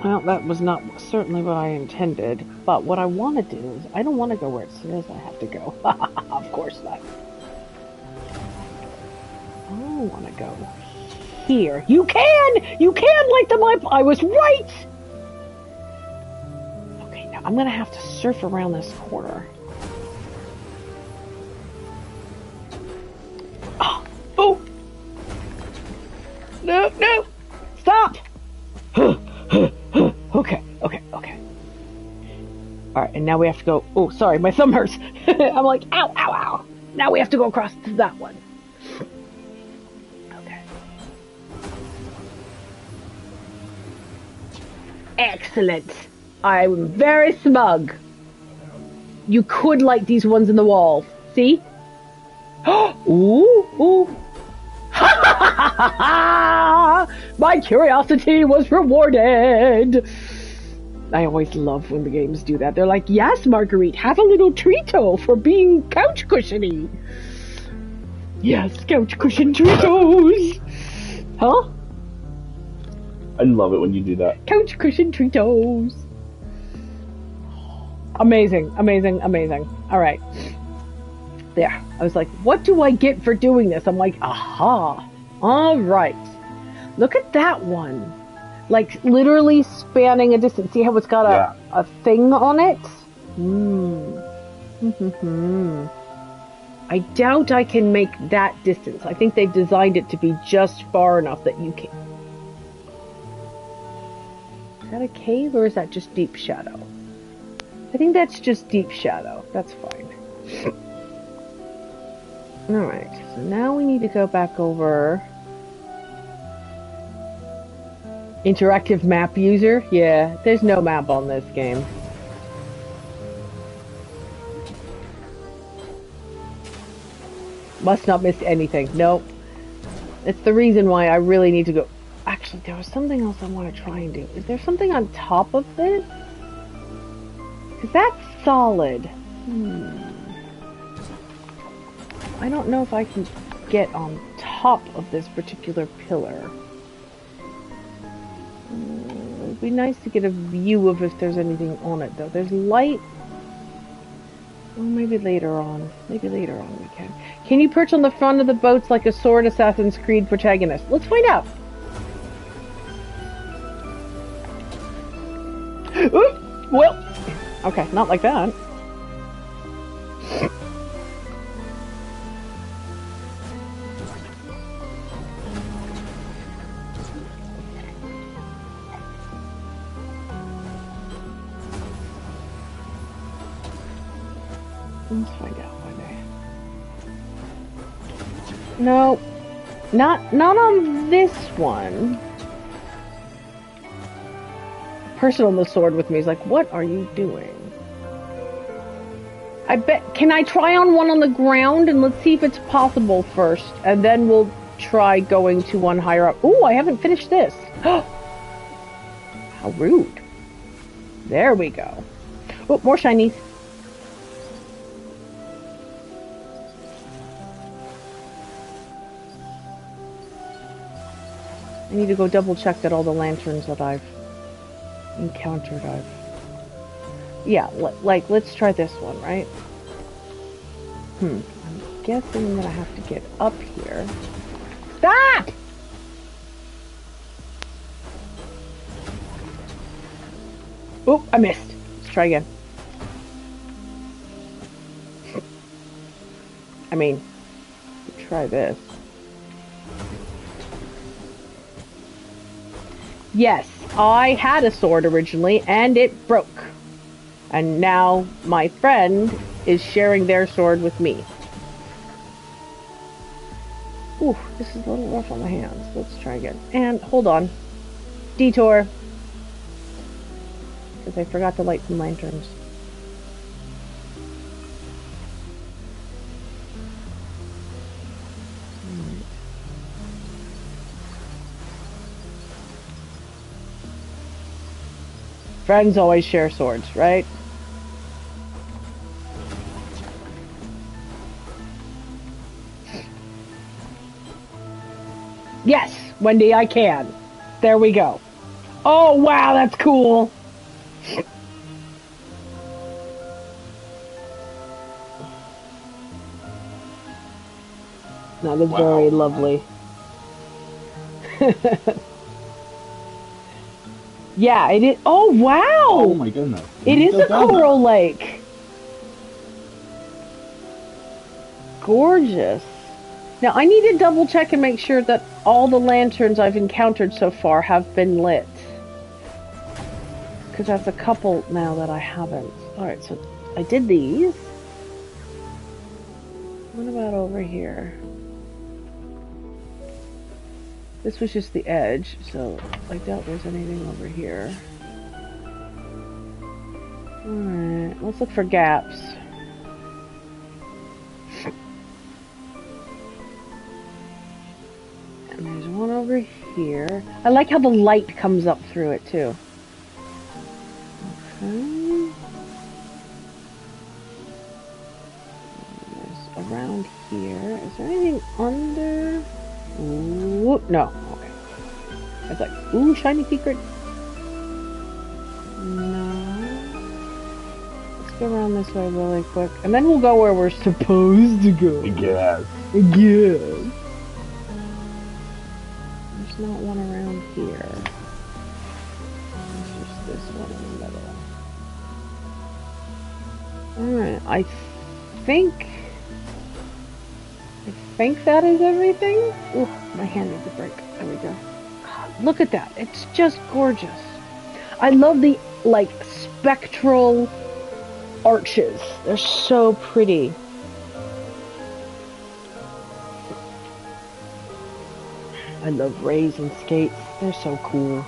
Well, that was not certainly what I intended, but what I want to do is, I don't want to go where it says I have to go. Of course not. I want to go here. You can light them up! I was right! Okay, now I'm going to have to surf around this corner. Oh! No! Stop! Okay. Alright, and now we have to go... Oh, sorry, my thumb hurts. I'm like, ow. Now we have to go across to that one. Okay. Excellent. I'm very smug. You could light these ones in the wall. See? Ooh. My curiosity was rewarded. I always love when the games do that. They're like, yes, Marguerite, have a little treato for being couch cushiony. Yes, couch cushion treatos. Huh? I love it when you do that. Couch cushion treatos. Amazing. All right. There. I was like, what do I get for doing this? I'm like, aha. All right. Look at that one. Like, literally spanning a distance. See how it's got a thing on it? I doubt I can make that distance. I think they've designed it to be just far enough that you can... Is that a cave or is that just deep shadow? I think that's just deep shadow. That's fine. Alright, so now we need to go back over... Interactive map user? Yeah, there's no map on this game. Must not miss anything. Nope. It's the reason why I really need to go... Actually, there was something else I want to try and do. Is there something on top of this? Because that's solid. I don't know if I can get on top of this particular pillar. It'd be nice to get a view of if there's anything on it, though. There's light. Well, maybe later on. Maybe later on we can. Can you perch on the front of the boats like a sword Assassin's Creed protagonist? Let's find out. Ooh, well, okay, not like that. Let's find out one day. No, not on this one. The person on the sword with me is like, what are you doing? I bet, can I try on one on the ground and let's see if it's possible first, and then we'll try going to one higher up. Ooh, I haven't finished this. How rude. There we go. Oh, more shinies. I need to go double check that all the lanterns that I've encountered yeah, like, let's try this one, right? I'm guessing I'm gonna have to get up here. Stop! Oh, I missed. Let's try again. I mean, try this. Yes, I had a sword originally, and it broke. And now my friend is sharing their sword with me. Ooh, this is a little rough on the hands. Let's try again. And, hold on. Detour. Because I forgot to light some lanterns. Friends always share swords, right? Yes, Wendy, I can. There we go. Oh, wow, that's cool. That is very lovely. Yeah, it is. Oh, wow. Oh, my goodness. It is a coral lake. Gorgeous. Now, I need to double check and make sure that all the lanterns I've encountered so far have been lit. Because that's a couple now that I haven't. Alright, so I did these. What about over here? This was just the edge, so I doubt there's anything over here. Alright, let's look for gaps. And there's one over here. I like how the light comes up through it too. Okay. There's around here. Is there anything under? Ooh, no. Okay. I was like, ooh, shiny secret. No. Let's go around this way really quick. And then we'll go where we're supposed to go. Yes. Yes. There's not one around here. There's just this one in the middle. Alright, I think that is everything. Ooh, my hand needs a break. There we go. God, look at that. It's just gorgeous. I love the, like, spectral arches. They're so pretty. I love rays and skates. They're so cool.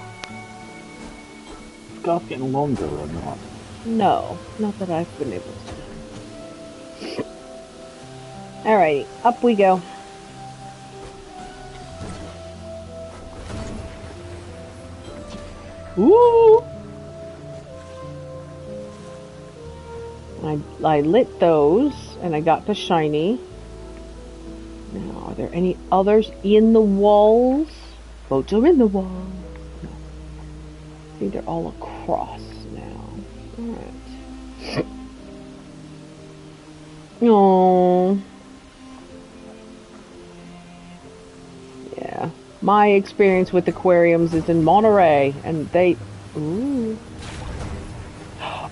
Is golf getting longer or not? No, not that I've been able to. Alrighty, up we go. Ooh! I lit those, and I got the shiny. Now, are there any others in the walls? Boats are in the walls. No. I think they're all across now. Alright. Oh. Yeah. My experience with aquariums is in Monterey, and they... Ooh.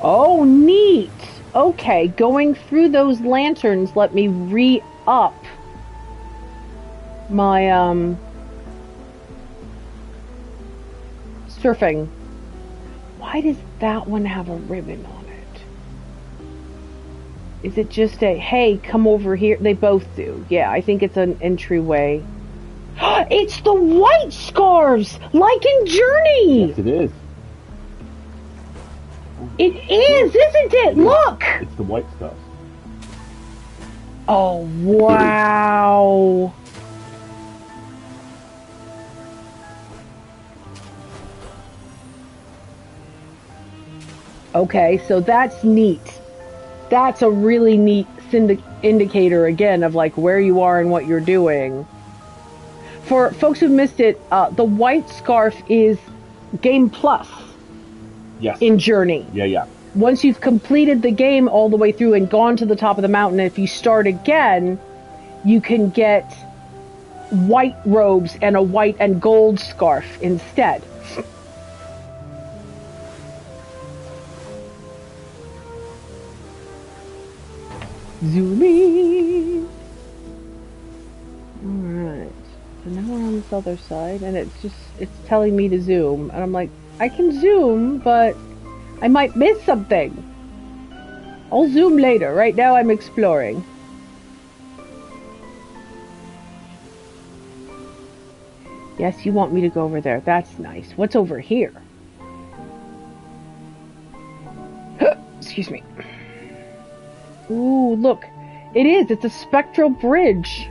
Oh, neat! Okay, going through those lanterns let me re-up my, surfing. Why does that one have a ribbon on it? Is it just a, hey, come over here? They both do. Yeah, I think it's an entryway. It's the white scarves! Like in Journey! Yes, it is. It is, isn't it? Look! It's the white stuff. Oh, wow. Okay, so that's neat. That's a really neat indicator, again, of like where you are and what you're doing. For folks who missed it, the white scarf is Game Plus. Yes. In Journey. Yeah. Once you've completed the game all the way through and gone to the top of the mountain, if you start again, you can get white robes and a white and gold scarf instead. Zooming. Alright. So now we're on this other side, and it's telling me to zoom. And I'm like, I can zoom, but I might miss something. I'll zoom later. Right now I'm exploring. Yes, you want me to go over there. That's nice. What's over here? Excuse me. Ooh, look. It is. It's a spectral bridge.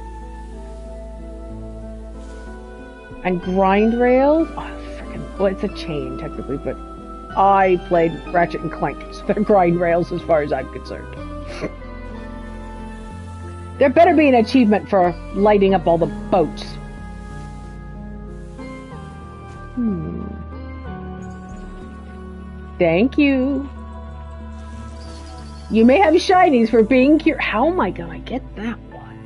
And grind rails. Oh, freaking. Well, it's a chain, technically, but I played Ratchet and Clank, so they're grind rails as far as I'm concerned. There better be an achievement for lighting up all the boats. Thank you. You may have shinies for being curious. How am I gonna get that one?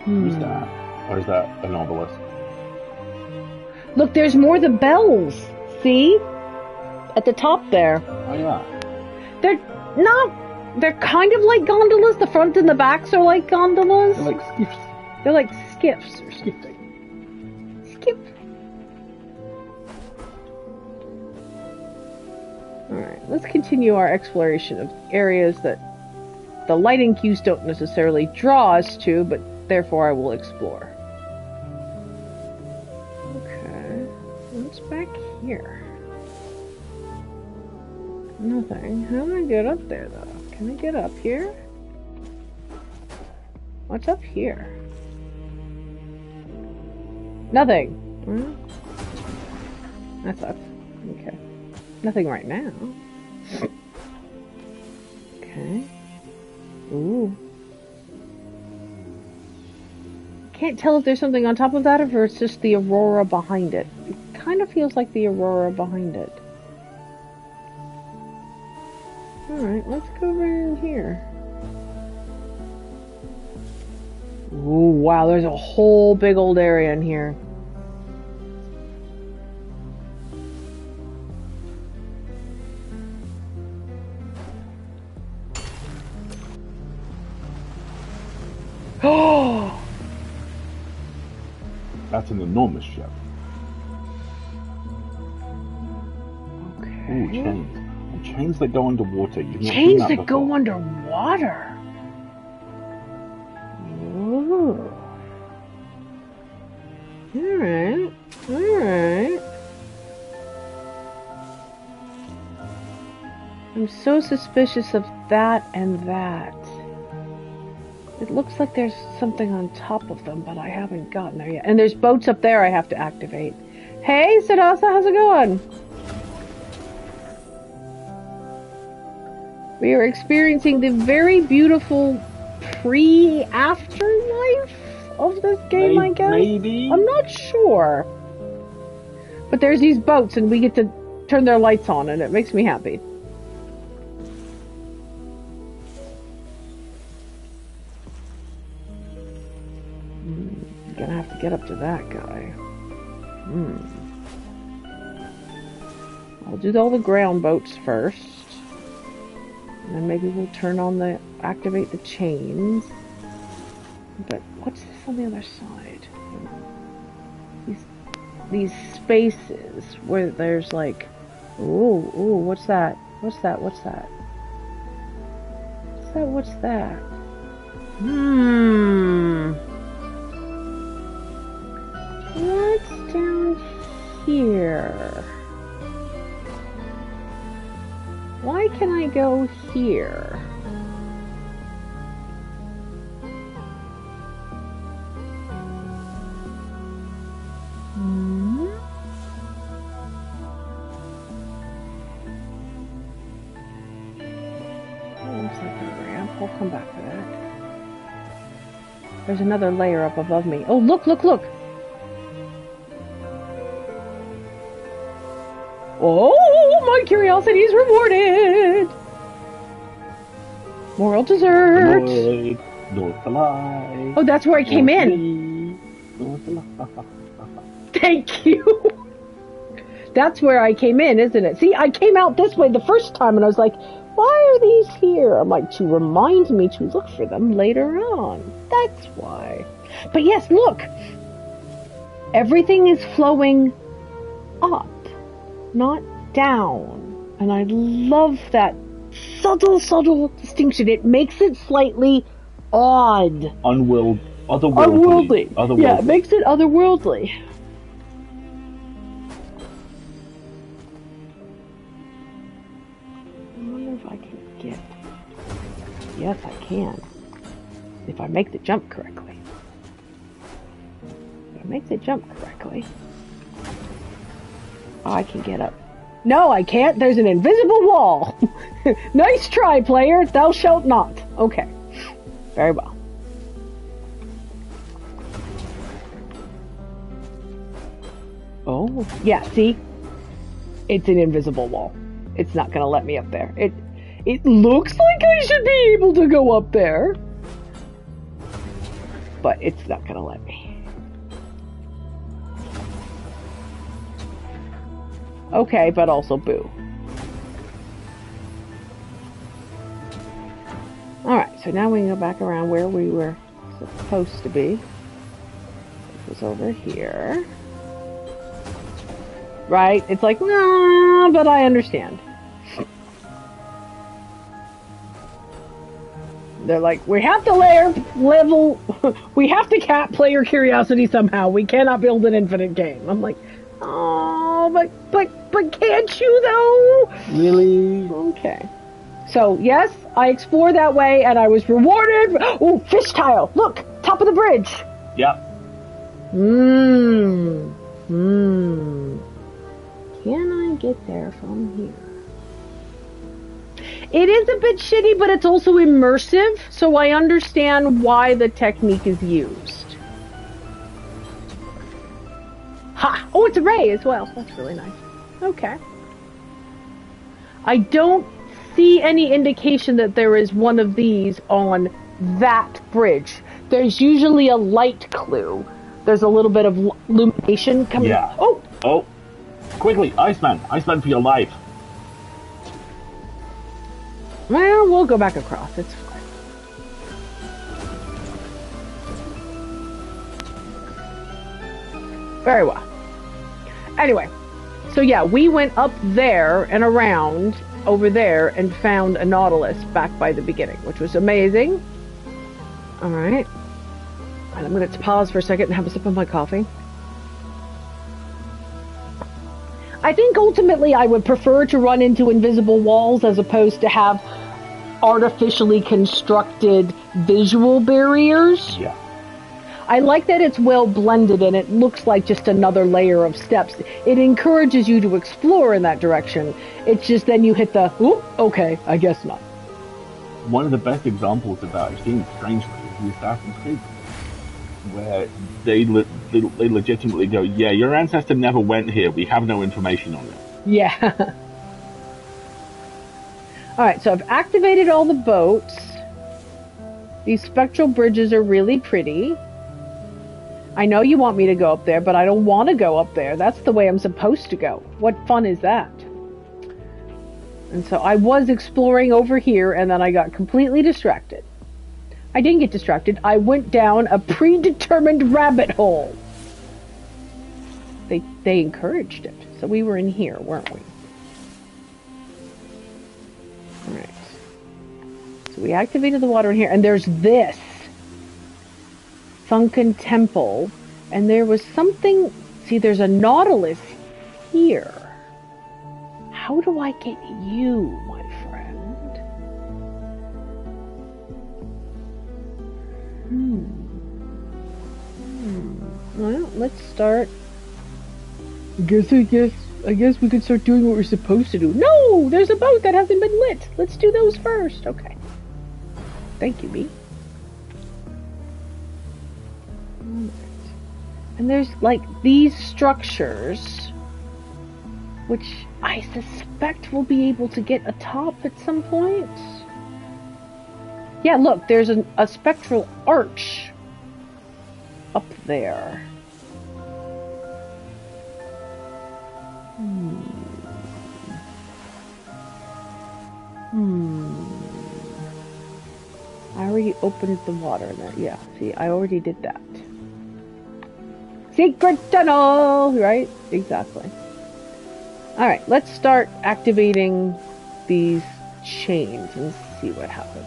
Who's that? Or is that an obelisk? Look, there's more the bells. See? At the top there. Oh, yeah. They're kind of like gondolas. The front and the backs are like gondolas. They're like skiffs. They're like skiffs or something. Skip. Alright, let's continue our exploration of areas that the lighting cues don't necessarily draw us to, but therefore I will explore. Okay, what's back here? Nothing. How do I get up there, though? Can I get up here? What's up here? Nothing. That sucks. Okay. Nothing right now. Okay. Ooh. Can't tell if there's something on top of that or if it's just the aurora behind it. It kind of feels like the aurora behind it. Alright, let's go around here. Ooh, wow, there's a whole big old area in here. Oh! That's an enormous ship. Okay. Ooh, chains. And chains that go underwater. Chains that go underwater. Ooh. Alright. Alright. I'm so suspicious of that and that. It looks like there's something on top of them, but I haven't gotten there yet. And there's boats up there I have to activate. Hey, Sadasa, how's it going? We are experiencing the very beautiful pre-afterlife of this game, I guess? Maybe? I'm not sure. But there's these boats, and we get to turn their lights on, and it makes me happy. Gonna have to get up to that guy. I'll do all the ground boats first. And then maybe we'll turn on activate the chains. But what's this on the other side? These spaces where there's like, ooh, what's that? What's that? What's that? What's that? What's down here? Why can I go here? Looks like a ramp. I'll come back for that. There's another layer up above me. Oh, look, look, look! Oh, my curiosity is rewarded! Moral dessert! North alive. Oh, that's where I came in! Thank you! That's where I came in, isn't it? See, I came out this way the first time and I was like, why are these here? I'm like, to remind me to look for them later on. That's why. But yes, look! Everything is flowing up, not down. And I love that subtle distinction. It makes it slightly odd. Otherworldly. Yeah, it makes it otherworldly. I wonder if I can get... Yes, I can. If I make the jump correctly. If I make the jump correctly... I can get up. No, I can't. There's an invisible wall. Nice try, player. Thou shalt not. Okay. Very well. Oh, yeah, see? It's an invisible wall. It's not going to let me up there. It looks like I should be able to go up there. But it's not going to let me. Okay, but also boo. Alright, so now we can go back around where we were supposed to be. It was over here. Right? It's like, nah, but I understand. They're like, we have to we have to cap player curiosity somehow. We cannot build an infinite game. I'm like, oh, but can't you though? Really? Okay. So, yes, I explored that way and I was rewarded. Oh, fish tile. Look, top of the bridge. Yep. Can I get there from here? It is a bit shitty, but it's also immersive, so I understand why the technique is used. Ha! Oh, it's a ray as well. That's really nice. Okay. I don't see any indication that there is one of these on that bridge. There's usually a light clue. There's a little bit of illumination coming. Yeah. Oh! Quickly, Iceman! Iceman for your life! Well, we'll go back across. It's fine. Very well. Anyway, so yeah, we went up there and around over there and found a Nautilus back by the beginning, which was amazing. Alright. And I'm going to pause for a second and have a sip of my coffee. I think ultimately I would prefer to run into invisible walls as opposed to have artificially constructed visual barriers. Yeah. I like that it's well blended and it looks like just another layer of steps. It encourages you to explore in that direction. It's just then you hit the, oop, okay, I guess not. One of the best examples of that I've seen, strangely, is the Assassin's Creed, where they legitimately go, yeah, your ancestor never went here, we have no information on it. Yeah. Alright, so I've activated all the boats. These spectral bridges are really pretty. I know you want me to go up there, but I don't want to go up there. That's the way I'm supposed to go. What fun is that? And so I was exploring over here, and then I got completely distracted. I didn't get distracted. I went down a predetermined rabbit hole. They encouraged it. So we were in here, weren't we? Alright. So we activated the water in here, and there's this sunken temple, and there was something. See, there's a Nautilus here. How do I get you, my friend? Well, let's start. I guess we could start doing what we're supposed to do. No! There's a boat that hasn't been lit. Let's do those first. Okay. Thank you, Bee. And there's, like, these structures, which I suspect we'll be able to get atop at some point. Yeah, look, there's a spectral arch up there. I already opened the water in there. Yeah, see, I already did that. Secret tunnel! Right? Exactly. Alright, let's start activating these chains and see what happens.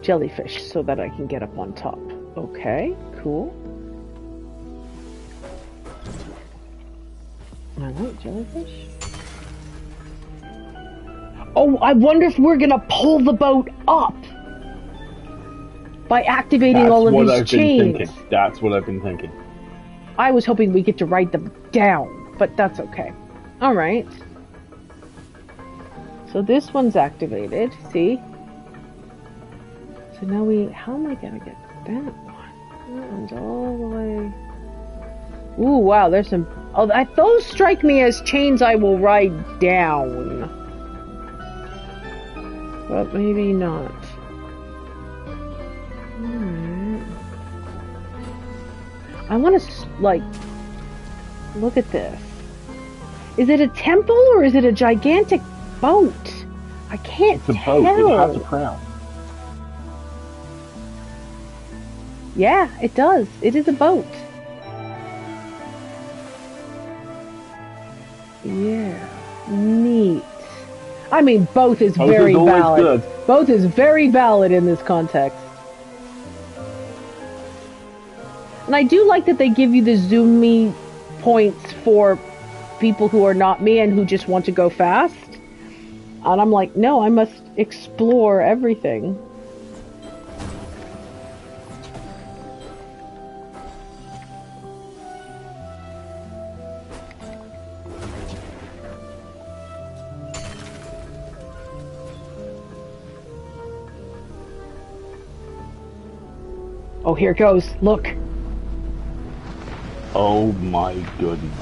Jellyfish, so that I can get up on top. Okay, cool. I like jellyfish. Oh, I wonder if we're gonna pull the boat up by activating all of these chains. That's what I've been thinking. I was hoping we get to ride them down, but that's okay. Alright. So this one's activated, see? So now how am I gonna get that one? That one's all the way. Ooh, wow, there's some... Oh, those strike me as chains I will ride down. But maybe not. Alright. I want to, like... Look at this. Is it a temple or is it a gigantic boat? I can't tell. It's a boat. It has a prow. Yeah, it does. It is a boat. Yeah. Neat. I mean, both is very valid. Good. Both is very valid in this context. And I do like that they give you the zoom me points for people who are not me and who just want to go fast. And I'm like, no, I must explore everything. Oh, here it goes. Look. Oh my goodness.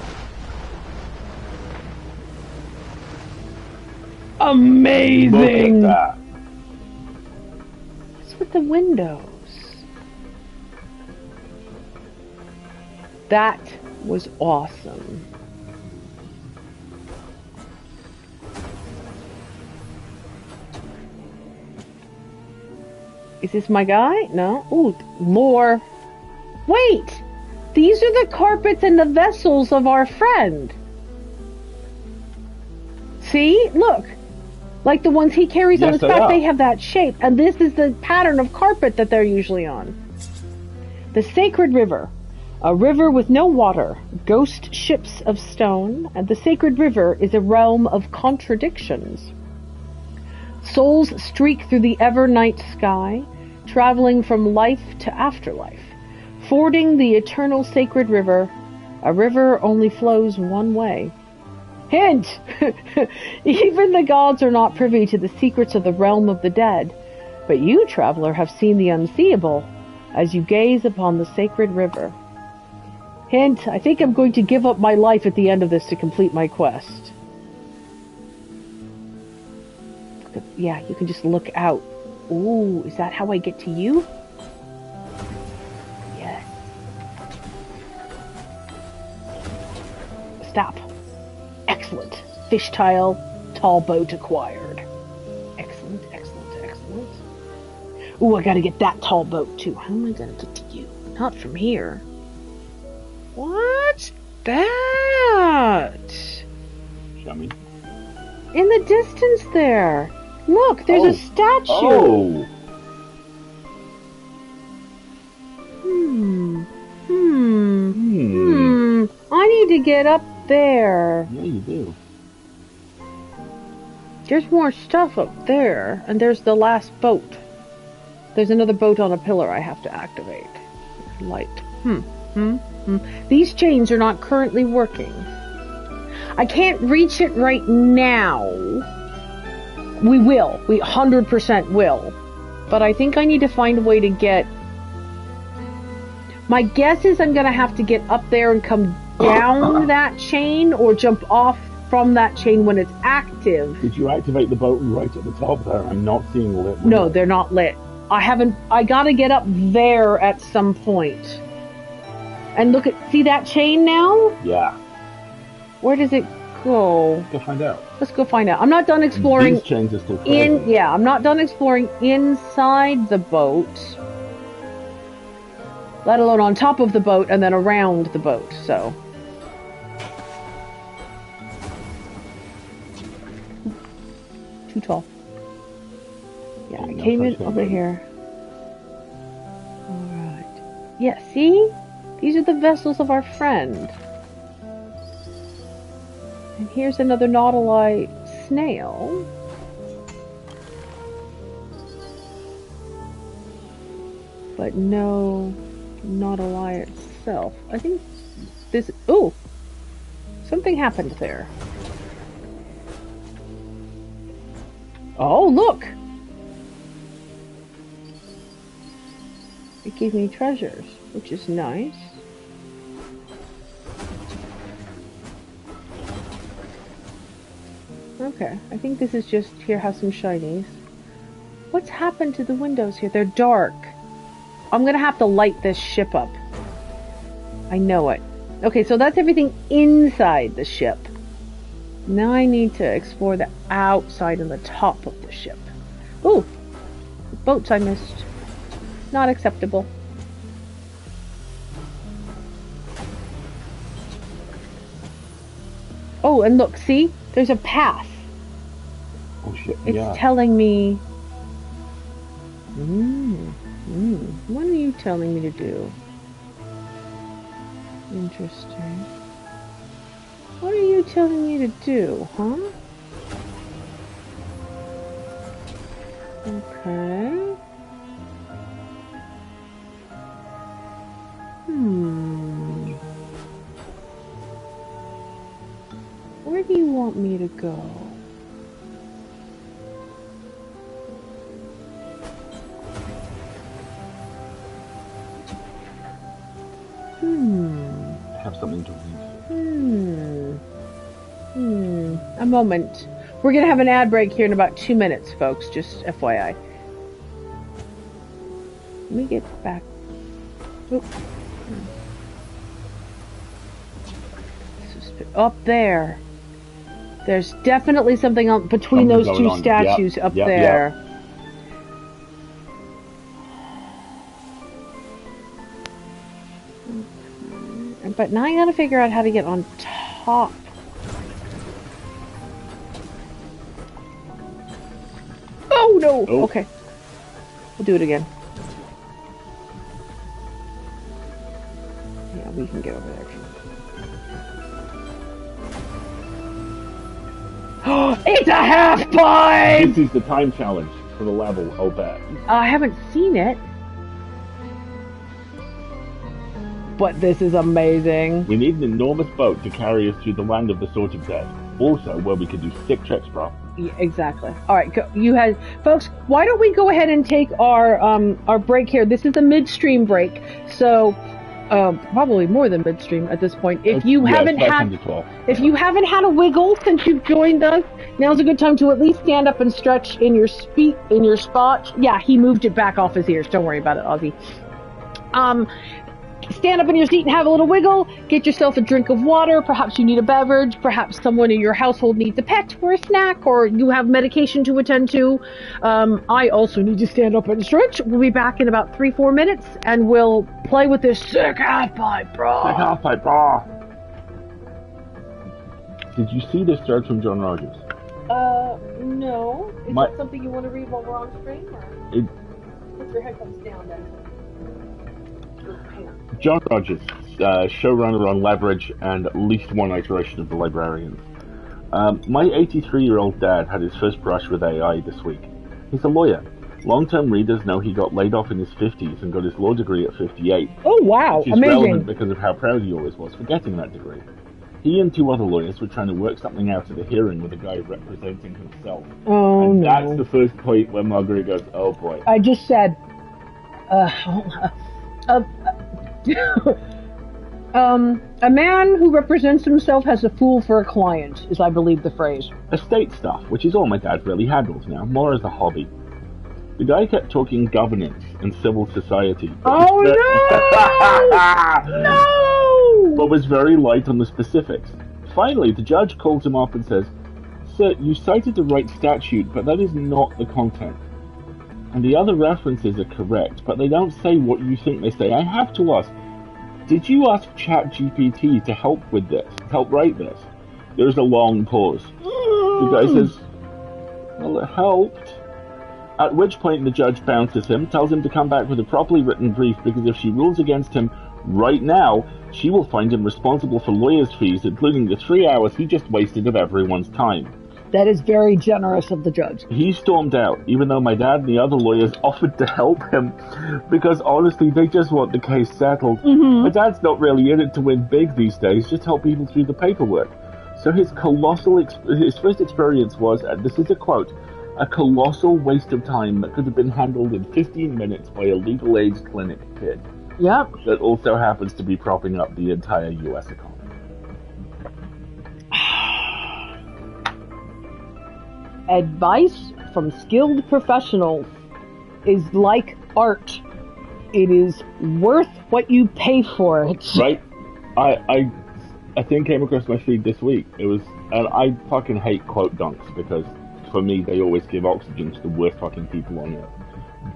Amazing! Look at that. What's with the windows? That was awesome. Is this my guy? No? Ooh, lore. Wait! These are the carpets and the vessels of our friend. See? Look. Like the ones he carries on his back, they have that shape. And this is the pattern of carpet that they're usually on. The Sacred River. A river with no water. Ghost ships of stone. And the Sacred River is a realm of contradictions. Souls streak through the ever-night sky, traveling from life to afterlife. Fording the eternal Sacred River. A river only flows one way. Hint! Even the gods are not privy to the secrets of the realm of the dead, but you, traveler, have seen the unseeable as you gaze upon the sacred river. Hint, I think I'm going to give up my life at the end of this to complete my quest. Yeah, you can just look out. Ooh, is that how I get to you? Yes. Stop. Excellent. Fish tile, tall boat acquired. Excellent, excellent, excellent. Ooh, I gotta get that tall boat too. How am I gonna get to you? Not from here. What's that? Show me. In the distance there. Look, there's a statue. Oh. I need to get up there. Yeah, you do. There's more stuff up there, and there's the last boat. There's another boat on a pillar I have to activate. Light. These chains are not currently working. I can't reach it right now. We will. We 100% will. But I think I need to find a way to get... My guess is I'm going to have to get up there and come down that chain or jump off from that chain when it's active. Did you activate the boat right at the top there? I'm not seeing lit windows. No, they're not lit. I got to get up there at some point. And look at... See that chain now? Yeah. Where does it go? Let's go find out. Let's go find out. I'm not done exploring... These chains are still crazy. Yeah, I'm not done exploring inside the boat. Let alone on top of the boat and then around the boat, so... Too tall. Yeah, I came in over here. Alright. Yeah, see? These are the vessels of our friend. And here's another Nautilus snail. But no Nautilus itself. I think this... Ooh! Something happened there. Oh, look! It gave me treasures, which is nice. Okay, I think this is just here has some shinies. What's happened to the windows here? They're dark. I'm gonna have to light this ship up. I know it. Okay, so that's everything inside the ship. Now I need to explore the outside and the top of the ship. Ooh! Boats I missed. Not acceptable. Oh, and look, see? There's a path. Oh shit, It's telling me... What are you telling me to do? Interesting. What are you telling me to do, huh? Okay. Where do you want me to go? Have something to read. A moment. We're gonna have an ad break here in about 2 minutes, folks. Just FYI. Let me get back. Oop. Up there. There's definitely something up between those two statues up there. Yep. But now I gotta figure out how to get on top. Oh no! Oh. Okay. We'll do it again. Yeah, we can get over there. It's a half pipe! This is the time challenge for the level, I'll bet. I haven't seen it. But this is amazing. We need an enormous boat to carry us through the land of the Sword of Death. Also, where we could do sick tricks, bro. Yeah, exactly. All right, you had folks. Why don't we go ahead and take our break here? This is a midstream break, so probably more than midstream at this point. If you haven't had a wiggle since you've joined us, now's a good time to at least stand up and stretch in your spot. Yeah, he moved it back off his ears. Don't worry about it, Ozzy. Stand up in your seat and have a little wiggle. Get yourself a drink of water. Perhaps you need a beverage. Perhaps someone in your household needs a pet or a snack, or you have medication to attend to. I also need to stand up and stretch. We'll be back in about 3-4 minutes, and we'll play with this sick half pipe, bro. Sick half pipe, bro. Did you see this thread from John Rogers? No. Is that something you want to read while we're on stream? Or? Put your headphones down, then. John Rogers, showrunner on Leverage and at least one iteration of The Librarians. My 83-year-old dad had his first brush with AI this week. He's a lawyer. Long-term readers know he got laid off in his 50s and got his law degree at 58. Oh, wow. Which is amazing. Relevant because of how proud he always was for getting that degree. He and 2 other lawyers were trying to work something out at a hearing with a guy representing himself. Oh, and no. That's the first point where Marguerite goes, oh boy. I just said, a man who represents himself as a fool for a client, is I believe the phrase. Estate stuff, which is all my dad really handles now, more as a hobby. The guy kept talking governance and civil society. Oh no! No! But was very light on the specifics. Finally, the judge calls him up and says, "Sir, you cited the right statute, but that is not the content. And the other references are correct, but they don't say what you think they say. I have to ask, did you ask ChatGPT to help with this, help write this?" There's a long pause. The guy says, "Well, it helped." At which point the judge bounces him, tells him to come back with a properly written brief, because if she rules against him right now, she will find him responsible for lawyers' fees, including the 3 hours he just wasted of everyone's time. That is very generous of the judge. He stormed out, even though my dad and the other lawyers offered to help him, because honestly, they just want the case settled. Mm-hmm. My dad's not really in it to win big these days, just help people through the paperwork. So his first experience was, and this is a quote, A colossal waste of time that could have been handled in 15 minutes by a legal age clinic kid. Yep. That also happens to be propping up the entire US economy. Advice from skilled professionals is like art. It is worth what you pay for it. Right? I think came across my feed this week. It was, and I fucking hate quote dunks because for me they always give oxygen to the worst fucking people on earth.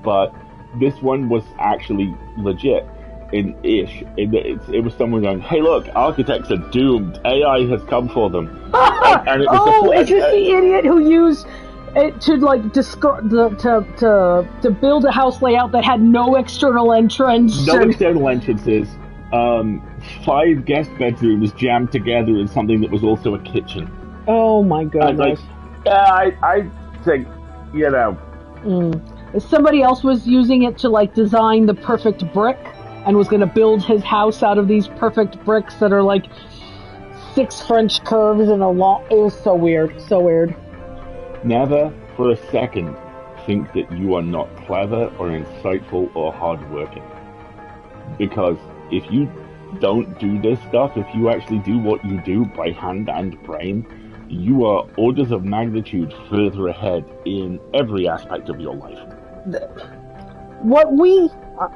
But this one was actually legit. It was someone going, "Hey, look, architects are doomed. AI has come for them." And it was it's just the idiot who used it to like to build a house layout that had no external entrance. No external entrances. 5 guest bedrooms jammed together in something that was also a kitchen. Oh my goodness! I think, you know. Somebody else was using it to like design the perfect brick and was going to build his house out of these perfect bricks that are like 6 French curves and a long. It was so weird, so weird. Never for a second think that you are not clever or insightful or hardworking. Because if you don't do this stuff, if you actually do what you do by hand and brain, you are orders of magnitude further ahead in every aspect of your life.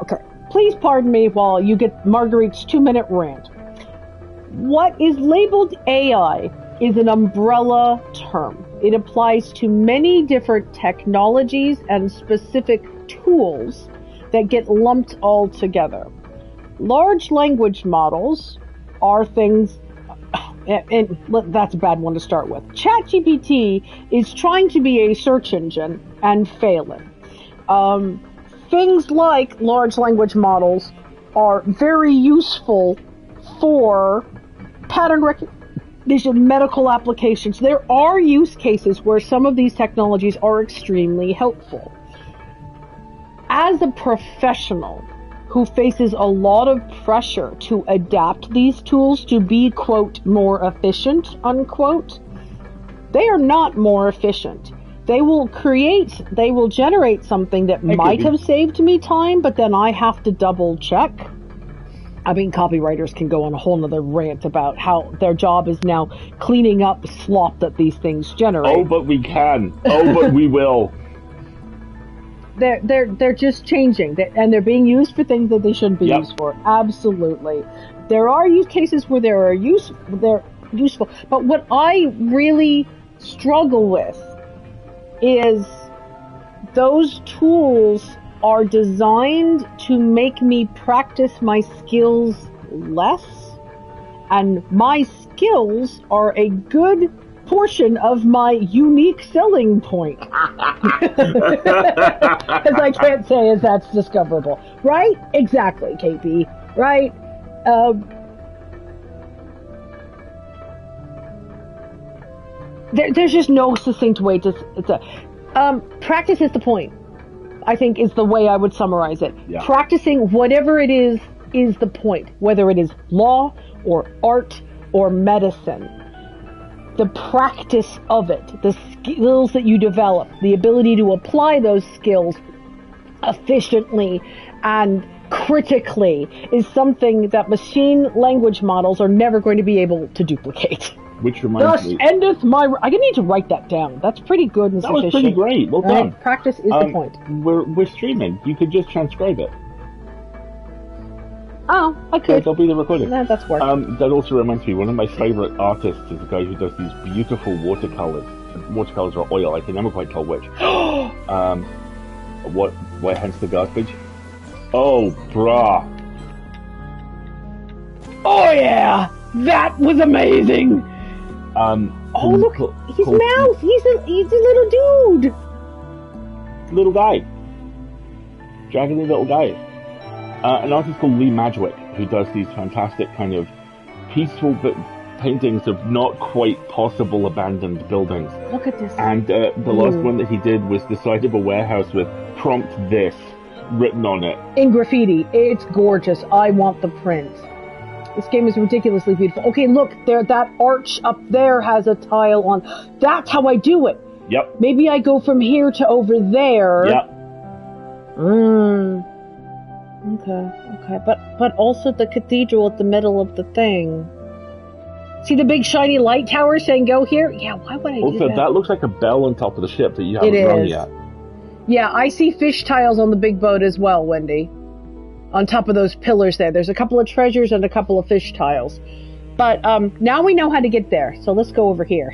Okay, please pardon me while you get Marguerite's 2-minute rant. What is labeled AI is an umbrella term. It applies to many different technologies and specific tools that get lumped all together. Large language models are things, and that's a bad one to start with. ChatGPT is trying to be a search engine and failing. Things like large language models are very useful for pattern recognition, medical applications. There are use cases where some of these technologies are extremely helpful. As a professional who faces a lot of pressure to adapt these tools to be, quote, more efficient, unquote, they are not more efficient. They will generate something that might have saved me time, but then I have to double check. I mean, copywriters can go on a whole nother rant about how their job is now cleaning up slop that these things generate. Oh, but we can. Oh, but we will. They're just changing, and they're being used for things that they shouldn't be used for. Absolutely, there are use cases where they're useful. But what I really struggle with is those tools are designed to make me practice my skills less, and my skills are a good portion of my unique selling point. As I can't say as that's discoverable. Right? Exactly, KP. Right? There's just no succinct way to... practice is the point, I think, is the way I would summarize it. Yeah. Practicing whatever it is the point. Whether it is law or art or medicine. The practice of it, the skills that you develop, the ability to apply those skills efficiently and critically is something that machine language models are never going to be able to duplicate. Which reminds me... endeth my... I need to write that down. That's pretty good and sufficient. That was pretty great. Well done. Right. Practice is the point. We're streaming. You could just transcribe it. Oh, I could. That'll be the recording. No, that's work. That also reminds me, one of my favourite artists is a guy who does these beautiful watercolours. Watercolours or oil, I can never quite tell which. Where hence the garbage? Oh, brah. Oh, yeah! That was amazing! Look, his mouth! He's a little dude! Little guy. Draggedy little guy. An artist called Lee Madgwick, who does these fantastic kind of peaceful paintings of not quite possible abandoned buildings. Look at this. And the last one that he did was the side of a warehouse with "Prompt this" written on it. In graffiti. It's gorgeous. I want the print. This game is ridiculously beautiful. Okay, look, that arch up there has a tile on. That's how I do it. Yep. Maybe I go from here to over there. Yep. Okay. But also the cathedral at the middle of the thing. See the big shiny light tower saying go here? Yeah, why would I do that? Also, that looks like a bell on top of the ship that you haven't rung yet. Yeah, I see fish tiles on the big boat as well, Wendy. On top of those pillars there. There's a couple of treasures and a couple of fish tiles. But now we know how to get there, so let's go over here.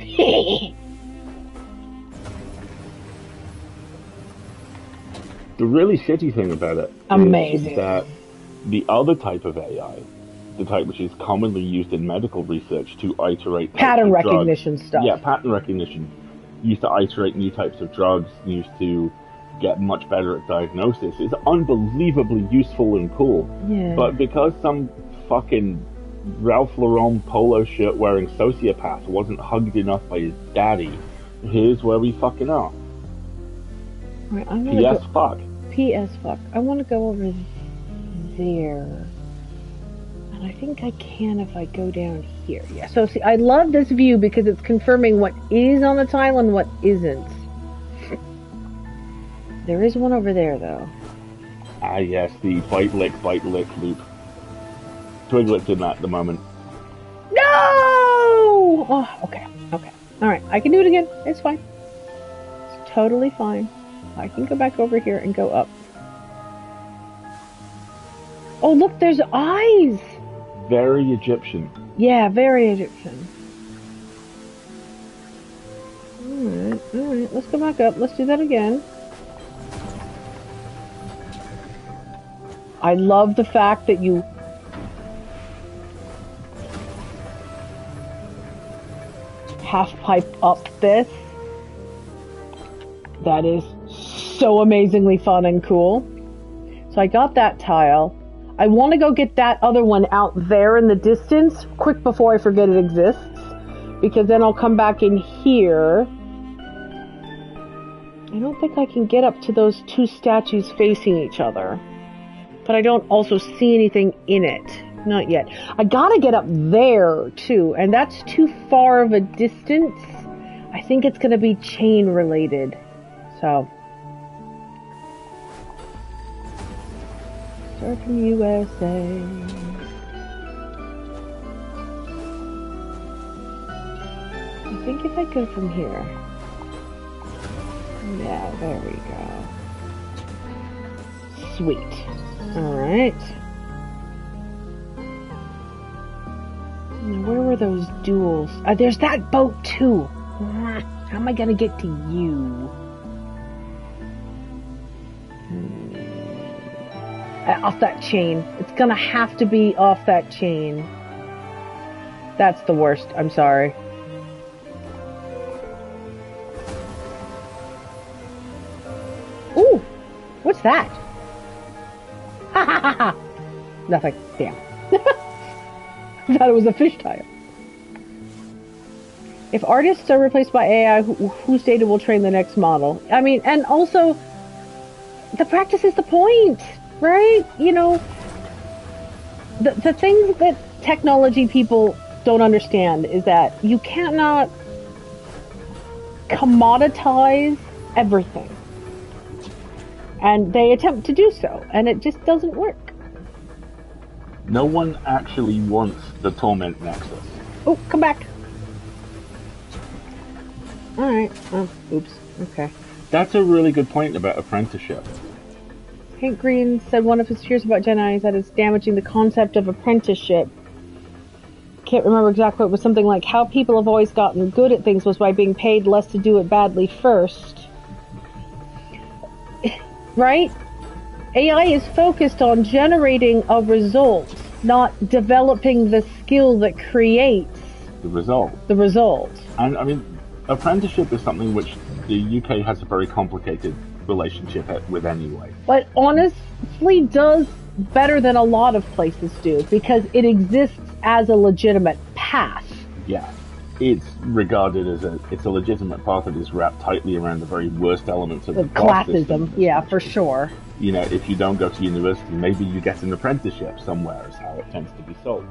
The really shitty thing about it is that the other type of AI, the type which is commonly used in medical research to iterate pattern recognition stuff. Yeah, pattern recognition. Used to iterate new types of drugs, used to get much better at diagnosis. It's unbelievably useful and cool. Yeah. But because some fucking Ralph Lauren polo shirt wearing sociopath wasn't hugged enough by his daddy, here's where we fucking are. Right, fuck. P.S. fuck. I want to go over there. And I think I can if I go down here. Yeah, so see, I love this view because it's confirming what is on the tile and what isn't. There is one over there, though. Ah, yes, the bite lick loop. Twiglet's in that at the moment. No! Oh, okay. Alright, I can do it again. It's fine. It's totally fine. I can go back over here and go up. Oh, look, there's eyes! Very Egyptian. Yeah, very Egyptian. Alright, let's go back up. Let's do that again. I love the fact that you half pipe up this. That is so amazingly fun and cool. So I got that tile. I want to go get that other one out there in the distance, quick before I forget it exists, because then I'll come back in here. I don't think I can get up to those two statues facing each other, but I don't also see anything in it. Not yet. I gotta get up there too, and that's too far of a distance. I think it's gonna be chain related. So, start from USA. I think if I go from here. Yeah, there we go. Sweet. Alright. Now, where were those duels? There's that boat too. How am I gonna get to you? Off that chain. It's gonna have to be off that chain. That's the worst. I'm sorry. Ooh! What's that? Ha ha ha ha! Nothing. Damn. I thought it was a fish tile. If artists are replaced by AI, whose data will train the next model? I mean, and also, the practice is the point, right? You know, the things that technology people don't understand is that you cannot commoditize everything. And they attempt to do so, and it just doesn't work. No one actually wants the Torment Nexus. Oh, come back. Alright. Oh, oops. Okay. That's a really good point about apprenticeship. Hank Green said one of his fears about Jedi is that it's damaging the concept of apprenticeship. Can't remember exactly. It was something like how people have always gotten good at things was by being paid less to do it badly first. Right? AI is focused on generating a result, not developing the skill that creates the result. And I mean, apprenticeship is something which the UK has a very complicated relationship with anyway. But honestly does better than a lot of places do, because it exists as a legitimate path. Yeah. It's regarded as a legitimate path that is wrapped tightly around the very worst elements of the classism. Yeah, for sure. You know, if you don't go to university, maybe you get an apprenticeship somewhere, is how it tends to be sold.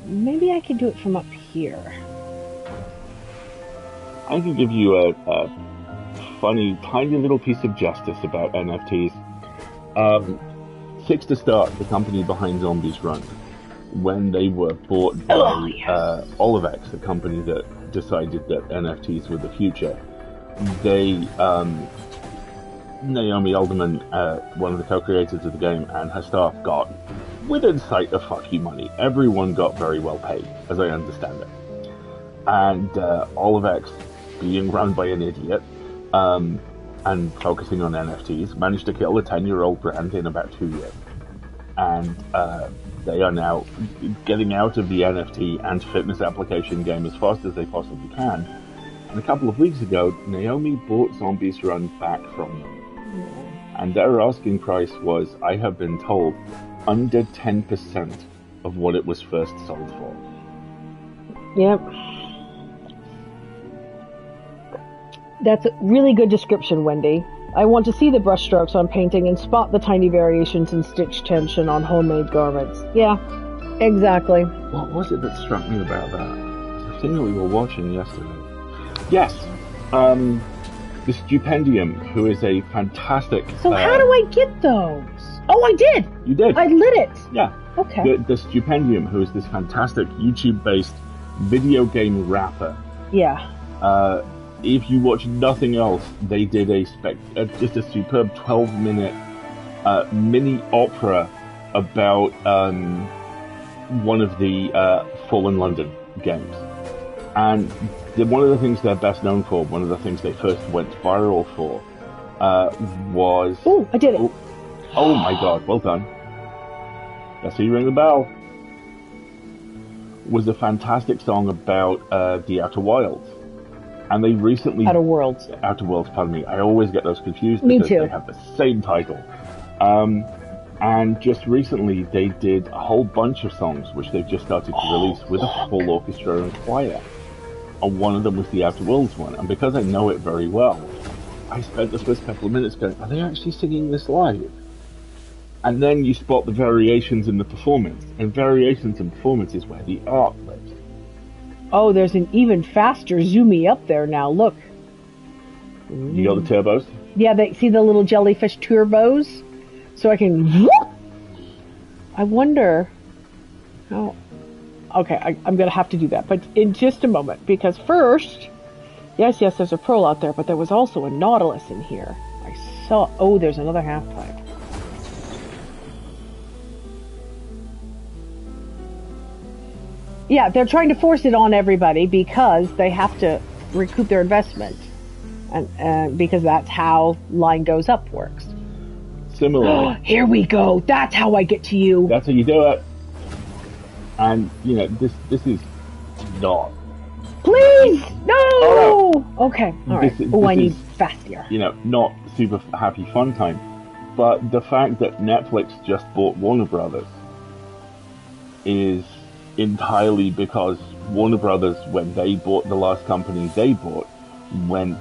Maybe I could do it from up here. I can give you a funny, tiny little piece of justice about NFTs. Six to Start, the company behind Zombies Run, when they were bought by Olivex, the company that decided that NFTs were the future, they, Naomi Alderman, one of the co-creators of the game, and her staff got, within sight of fuck you money. Everyone got very well paid, as I understand it. And Olivex, being run by an idiot, and focusing on NFTs, managed to kill a 10-year-old brand in about 2 years. And they are now getting out of the NFT and fitness application game as fast as they possibly can. And a couple of weeks ago, Naomi bought Zombies Run back from them. And their asking price was, I have been told, under 10% of what it was first sold for. Yep. That's a really good description, Wendy. I want to see the brushstrokes on painting and spot the tiny variations in stitch tension on homemade garments. Yeah, exactly. What was it that struck me about that? The thing that we were watching yesterday. Yes, the Stupendium, who is a fantastic... So how do I get those? Oh, I did! You did? I lit it! Yeah. Okay. The Stupendium, who is this fantastic YouTube-based video game rapper. Yeah. If you watch nothing else, they did just a superb 12-minute mini opera about one of the Fallen London games. And one of the things they're best known for, one of the things they first went viral for, was... Oh, I did it! Oh my god, well done. That's how you ring the bell. Was a fantastic song about the Outer Wilds. And they recently... Outer Worlds, pardon me. I always get those confused me because too. They have the same title. And just recently they did a whole bunch of songs which they've just started to release with a full orchestra and choir. And one of them was the Outer Worlds one. And because I know it very well, I spent the first couple of minutes going, are they actually singing this live? And then you spot the variations in the performance. And variations in performance is where the art lives. Oh, there's an even faster zoomy up there now. Look. You got the turbos? Yeah, see the little jellyfish turbos? So I can... I wonder... Oh, okay, I'm going to have to do that. But in just a moment. Because first... Yes, there's a pearl out there. But there was also a nautilus in here. I saw... Oh, there's another half-pipe. Yeah, they're trying to force it on everybody because they have to recoup their investment. And because that's how line goes up works. Similarly. Here we go. That's how I get to you. That's how you do it. And, you know, this is not... Please! No! Oh, no! Okay, alright. Oh, I need faster. You know, not super happy fun time. But the fact that Netflix just bought Warner Brothers is entirely because Warner Brothers, when they bought the last company they bought, went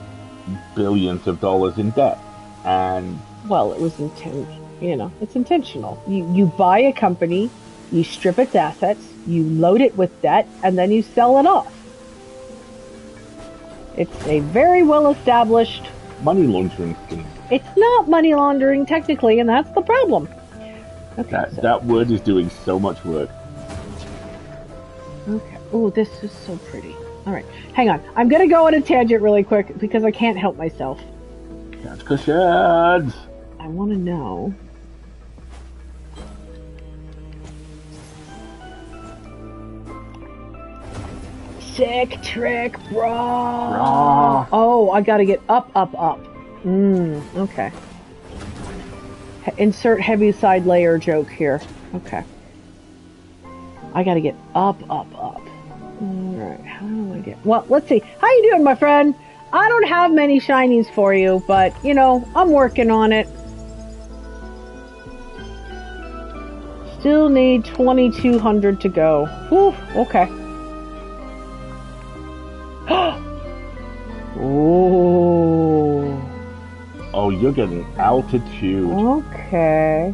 billions of dollars in debt. And well, it was it's intentional. You buy a company, you strip its assets, you load it with debt, and then you sell it off. It's a very well established money laundering scheme. It's not money laundering technically, and that's the problem. Okay, that word is doing so much work. Okay. Oh, this is so pretty. All right, hang on. I'm gonna go on a tangent really quick because I can't help myself. That's cushions. I want to know. Sick trick, bro. Oh, I gotta get up. Okay. Insert heavy side layer joke here. Okay. I gotta get up. Alright, how do I get... Well, let's see. How you doing, my friend? I don't have many shinies for you, but, you know, I'm working on it. Still need 2,200 to go. Whew, okay. Ooh. Oh, you're getting altitude. Okay.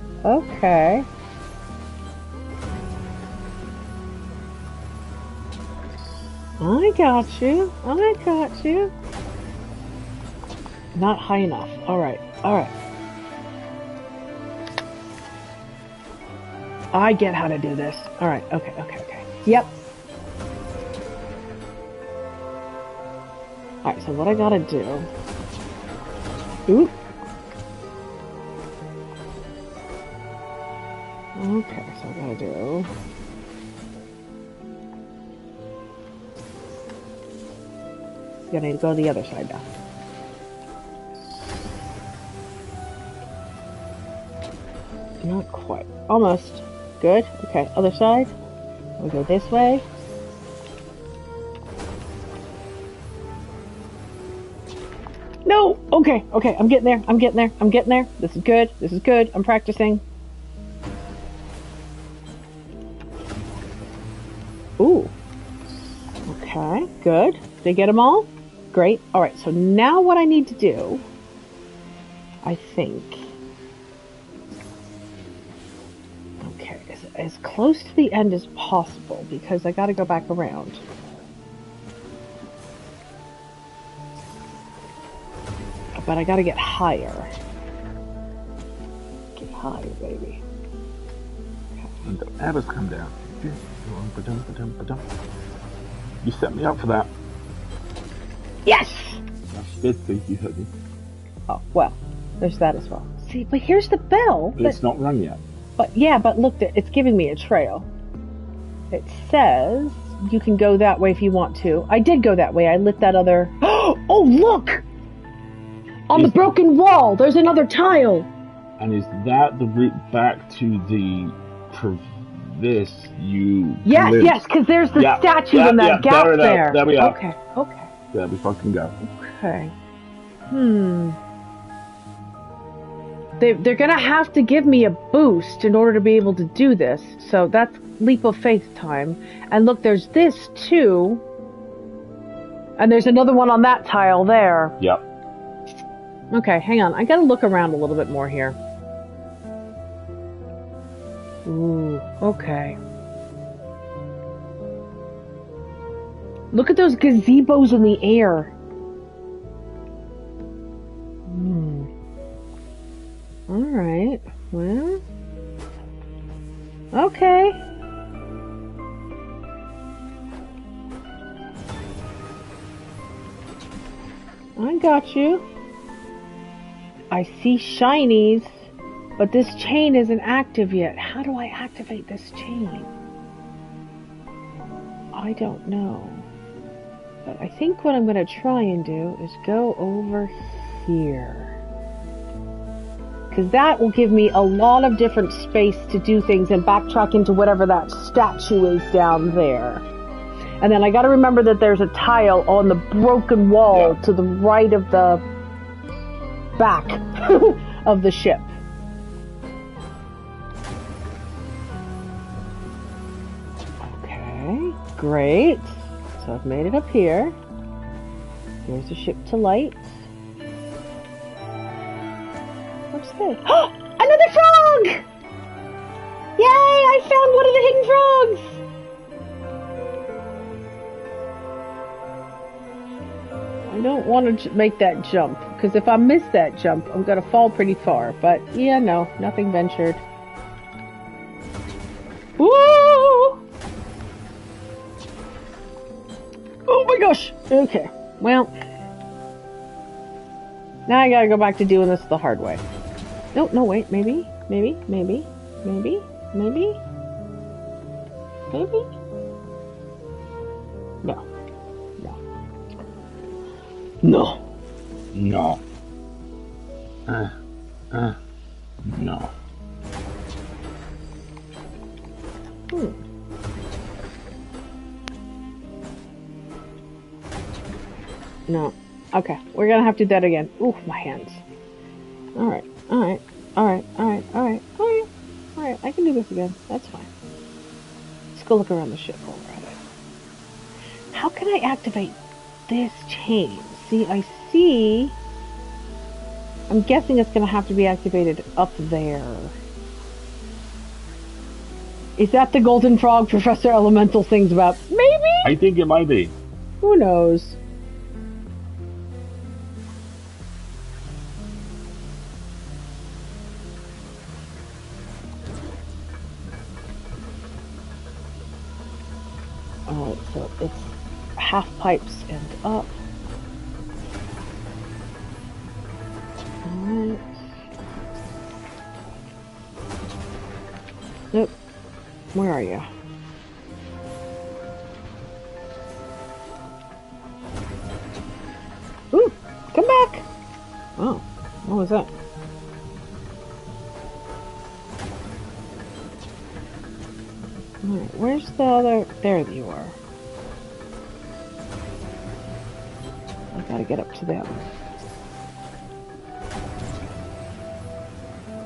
I got you. I got you. Not high enough. Alright, alright. I get how to do this. Alright, okay, okay, okay. Yep. Alright, so what I gotta do... Oop. Okay, so I gotta do... I need to go to the other side now. Not quite. Almost. Good. Okay, other side. We'll go this way. No! Okay, okay, I'm getting there. I'm getting there. I'm getting there. This is good. This is good. I'm practicing. Ooh. Okay, good. Did I get them all? Great. Alright, so now what I need to do, I think, okay, is as close to the end as possible, because I gotta go back around. But I gotta get higher. Get higher, baby. Okay. And the arrows come down. You set me up for that. Yes! That's good, thank you, honey. Oh, well, there's that as well. See, but here's the bell. But it's not rung yet. But yeah, but look, it's giving me a trail. It says you can go that way if you want to. I did go that way. I lit that other... Oh, look! On the broken wall, there's another tile. And is that the route back to the... this you... Yes, live? Yes, because there's the statue in that gap there. There we are. Okay, okay. There we fucking go. Okay. They're gonna have to give me a boost in order to be able to do this. So that's leap of faith time. And look, there's this too. And there's another one on that tile there. Yep. Okay, hang on. I gotta look around a little bit more here. Ooh, okay. Look at those gazebos in the air. Alright, well... Okay. I got you. I see shinies, but this chain isn't active yet. How do I activate this chain? I don't know. But I think what I'm going to try and do is go over here. Because that will give me a lot of different space to do things and backtrack into whatever that statue is down there. And then I got to remember that there's a tile on the broken wall to the right of the back of the ship. Okay, great. So I've made it up here. Here's the ship to light. What's this? Another frog! Yay! I found one of the hidden frogs! I don't want to make that jump, because if I miss that jump, I'm going to fall pretty far. But, yeah, no, nothing ventured. Woo! Oh my gosh! Okay, well, now I gotta go back to doing this the hard way. No, wait, maybe? No. No. Okay, we're gonna have to do that again. Ooh, my hands. Alright, I can do this again. That's fine. Let's go look around the ship while we're at it. How can I activate this chain? See, I see... I'm guessing it's gonna have to be activated up there. Is that the golden frog Professor Elemental sings about? Maybe? I think it might be. Who knows? Alright, so it's half pipes and up. Alright. Nope. Where are you? Ooh! Come back! Oh, what was that? Alright, where's the other... There you are. I gotta get up to them.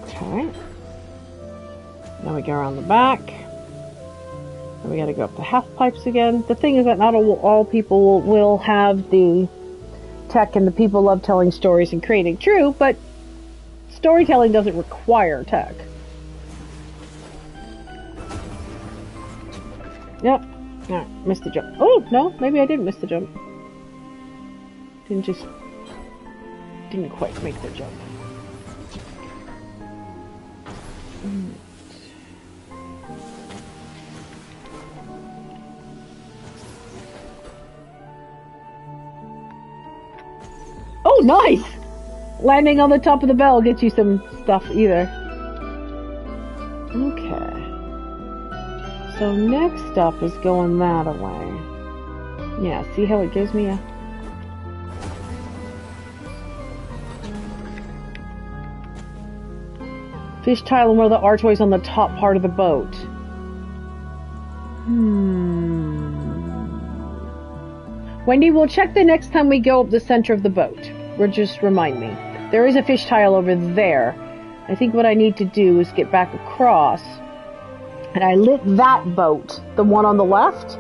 Okay. Now we go around the back. Then we gotta go up the half pipes again. The thing is that not all people will have the tech, and the people love telling stories and creating. True, but storytelling doesn't require tech. Yep. Alright, missed the jump. Oh, no, maybe I didn't miss the jump. Didn't quite make the jump. Oh, nice! Landing on the top of the bell gets you some stuff either. Okay. So next up is going that away. Yeah, see how it gives me a... Fish tile and one of the archways on the top part of the boat. Wendy, we'll check the next time we go up the center of the boat. Just remind me. There is a fish tile over there. I think what I need to do is get back across. And I lit that boat, the one on the left.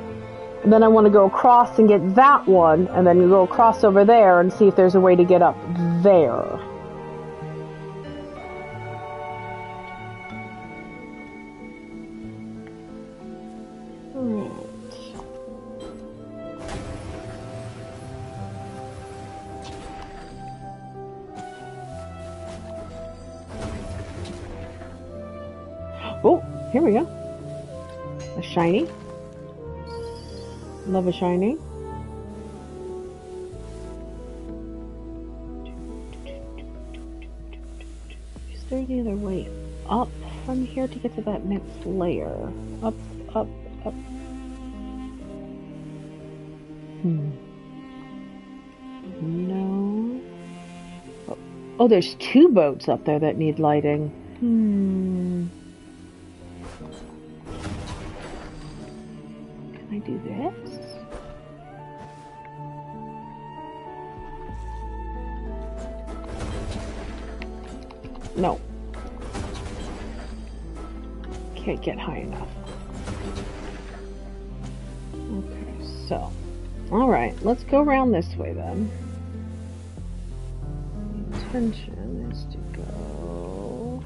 And then I want to go across and get that one. And then go across over there and see if there's a way to get up there. Oh, here we go. A shiny. Love a shiny. Is there any other way up from here to get to that next layer? Up, up, up. No. Oh, there's two boats up there that need lighting. Can I do this? No. Can't get high enough. Okay, so. Alright, let's go around this way then. The intention is to go...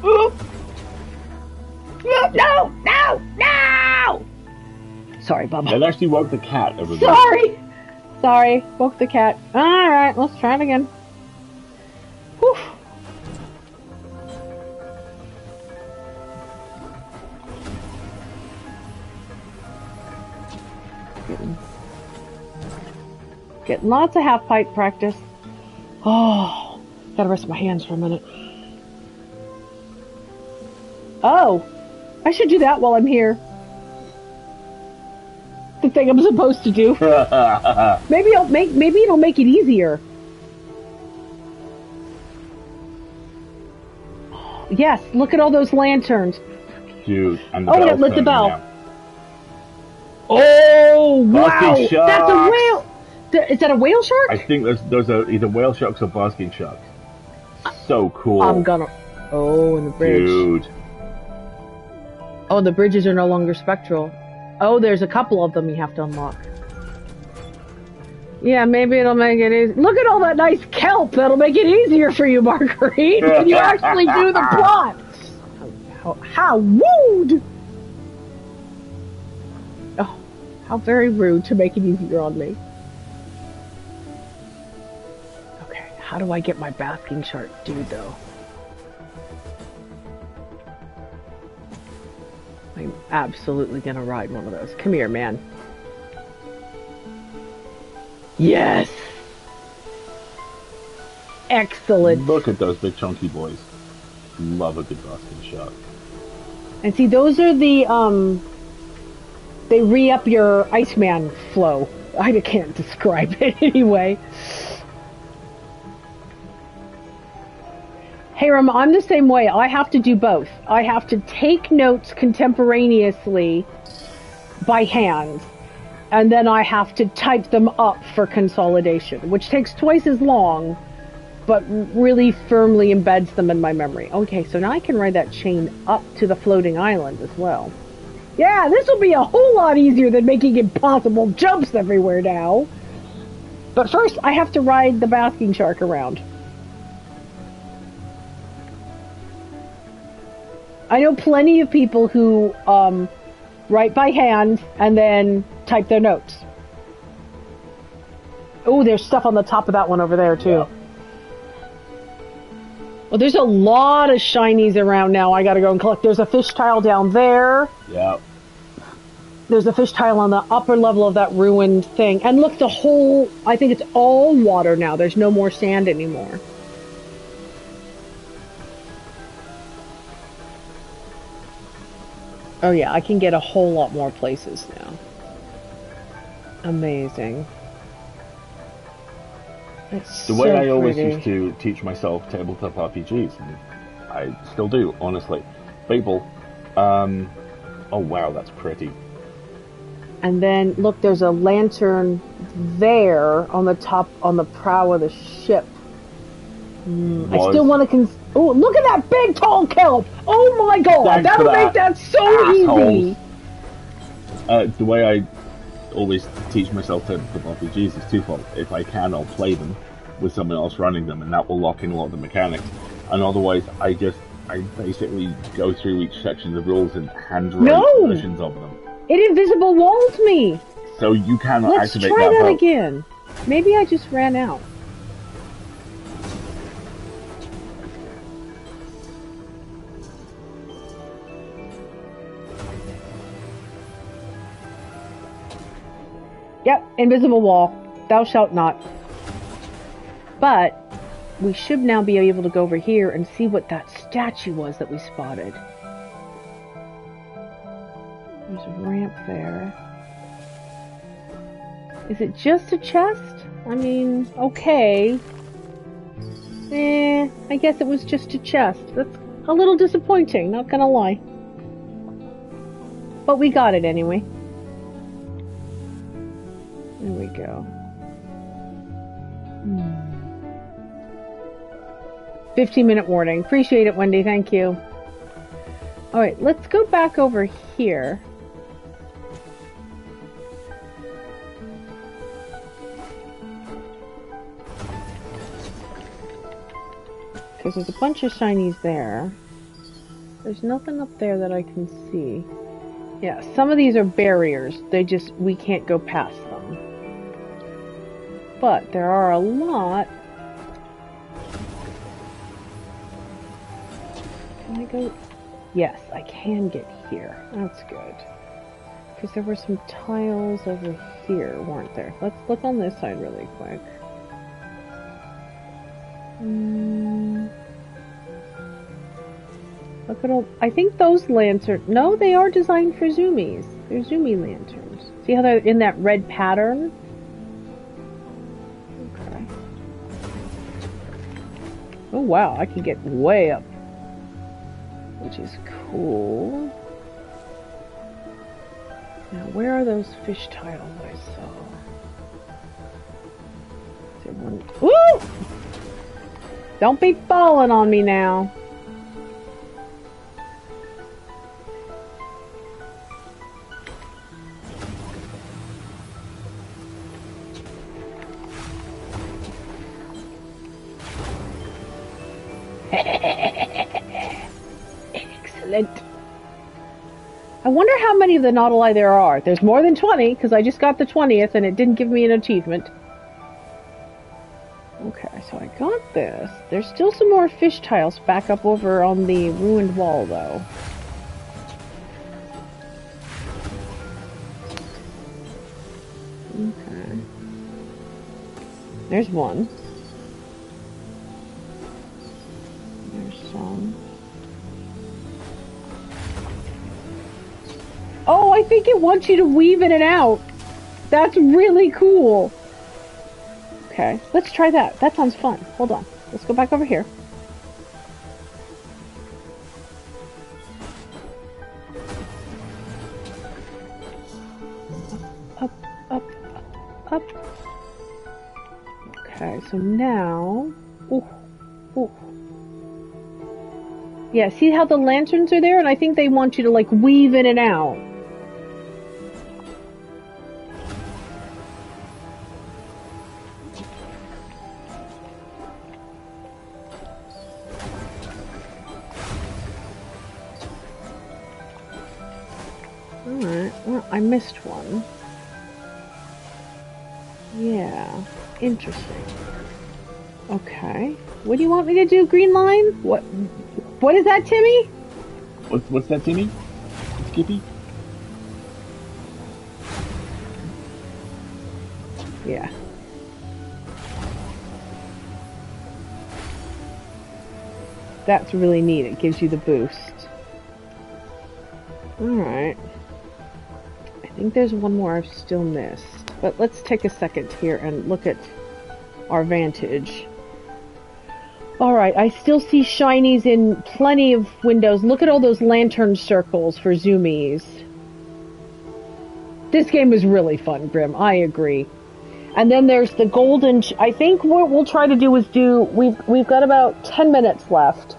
Oop! No! No! No! Sorry, Bubba. That actually woke the cat over there. Sorry! Sorry, woke the cat. Alright, let's try it again. Whew. Getting lots of half pipe practice. Oh, gotta rest my hands for a minute. Oh, I should do that while I'm here. The thing I'm supposed to do. Maybe it'll make it easier. Yes, look at all those lanterns. Dude, and the oh, it lit the bell. Now. Oh, wow! That's a whale! Is that a whale shark? I think those are either whale sharks or basking sharks. So cool. I'm gonna... Oh, and the bridge. Dude. Oh, the bridges are no longer spectral. Oh, there's a couple of them you have to unlock. Yeah, maybe it'll make it easy. Look at all that nice kelp. That'll make it easier for you, Marguerite, when you actually do the plot. How wooed! How very rude to make it easier on me. Okay, how do I get my basking shark dude, though? I'm absolutely gonna ride one of those. Come here, man. Yes! Excellent. Look at those big chunky boys. Love a good basking shark. And see, those are the, they re-up your Iceman flow. I can't describe it anyway. Hey, Ram, I'm the same way. I have to do both. I have to take notes contemporaneously by hand, and then I have to type them up for consolidation, which takes twice as long, but really firmly embeds them in my memory. Okay, so now I can ride that chain up to the floating island as well. Yeah, this will be a whole lot easier than making impossible jumps everywhere now. But first, I have to ride the basking shark around. I know plenty of people who write by hand and then type their notes. Oh, there's stuff on the top of that one over there, too. Yeah. Well, there's a lot of shinies around now I gotta go and collect. There's a fish tile down there. Yeah. There's a fish tile on the upper level of that ruined thing. And look, the whole... I think it's all water now. There's no more sand anymore. Oh yeah, I can get a whole lot more places now. Amazing. It's the way so I always pretty. used to teach myself tabletop RPGs, and I still do, honestly. Fable. Oh wow, that's pretty. And then, look, there's a lantern there on the top, on the prow of the ship. I still want to oh, look at that big tall kelp! Oh my god, that'll make that so easy! The way I always teach myself tabletop RPGs is twofold. If I can, I'll play them with someone else running them, and that will lock in a lot of the mechanics. And otherwise, I basically go through each section of the rules and handwrite versions of them. It invisible walled me! So you cannot activate that. Let's try that again. Maybe I just ran out. Yep, invisible wall. Thou shalt not. But we should now be able to go over here and see what that statue was that we spotted. There's a ramp there. Is it just a chest? I mean, okay. I guess it was just a chest. That's a little disappointing, not gonna lie. But we got it anyway. There we go. 15-minute warning. Appreciate it, Wendy. Thank you. Alright, let's go back over here. Because there's a bunch of shinies there. There's nothing up there that I can see. Yeah, some of these are barriers. We can't go past them. But there are a lot. Can I go? Yes, I can get here. That's good. Because there were some tiles over here, weren't there? Let's look on this side really quick. Look at all... I think those lanterns... No, they are designed for zoomies. They're zoomie lanterns. See how they're in that red pattern? Okay. Oh wow, I can get way up. Which is cool. Now, where are those fish tiles I saw? Is there one? Woo! Don't be falling on me now. Excellent. I wonder how many of the Nautili there are. There's more than 20, because I just got the 20th and it didn't give me an achievement. Okay, so I got this. There's still some more fish tiles back up over on the ruined wall, though. Okay. There's one. There's some. Oh, I think it wants you to weave in and out. That's really cool. Okay, let's try that. That sounds fun. Hold on. Let's go back over here. Up, up, up. Okay, so now... Ooh, ooh. Yeah, see how the lanterns are there? And I think they want you to, like, weave in and out. Alright, well, I missed one. Yeah, interesting. Okay. What do you want me to do, Green Line? What is that, Timmy? What's that, Timmy? Skippy? Yeah. That's really neat. It gives you the boost. Alright. I think there's one more I've still missed. But let's take a second here and look at our vantage. Alright, I still see shinies in plenty of windows. Look at all those lantern circles for zoomies. This game is really fun, Grim. I agree. And then there's the golden... I think what we'll try to do is we've got about 10 minutes left.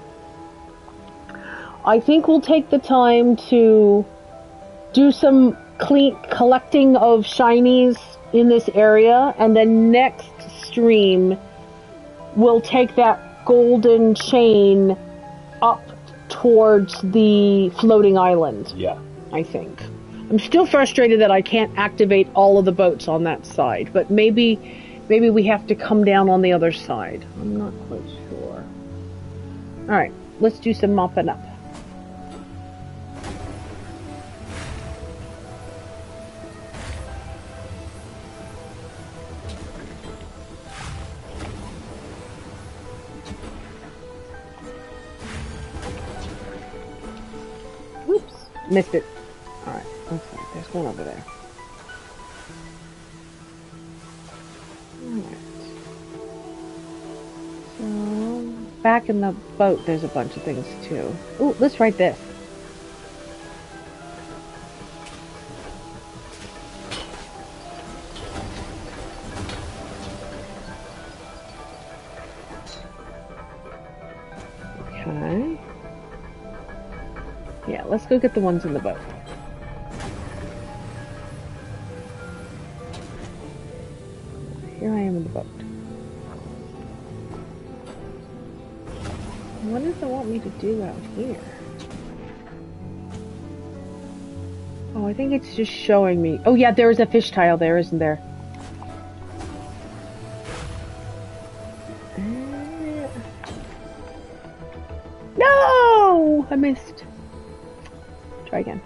I think we'll take the time to do some collecting of shinies in this area. And then next stream, we'll take that golden chain up towards the floating island. Yeah. I think. I'm still frustrated that I can't activate all of the boats on that side, but maybe we have to come down on the other side. I'm not quite sure. Alright, let's do some mopping up. Whoops, missed it. Alright, okay, there's one over there. Alright. So, back in the boat, there's a bunch of things too. Ooh, let's write this. Okay. Yeah, let's go get the ones in the boat. Here I am in the boat. What does it want me to do out here? Oh, I think it's just showing me. Oh yeah, there is a fish tile there, isn't there? No! I missed. Try again.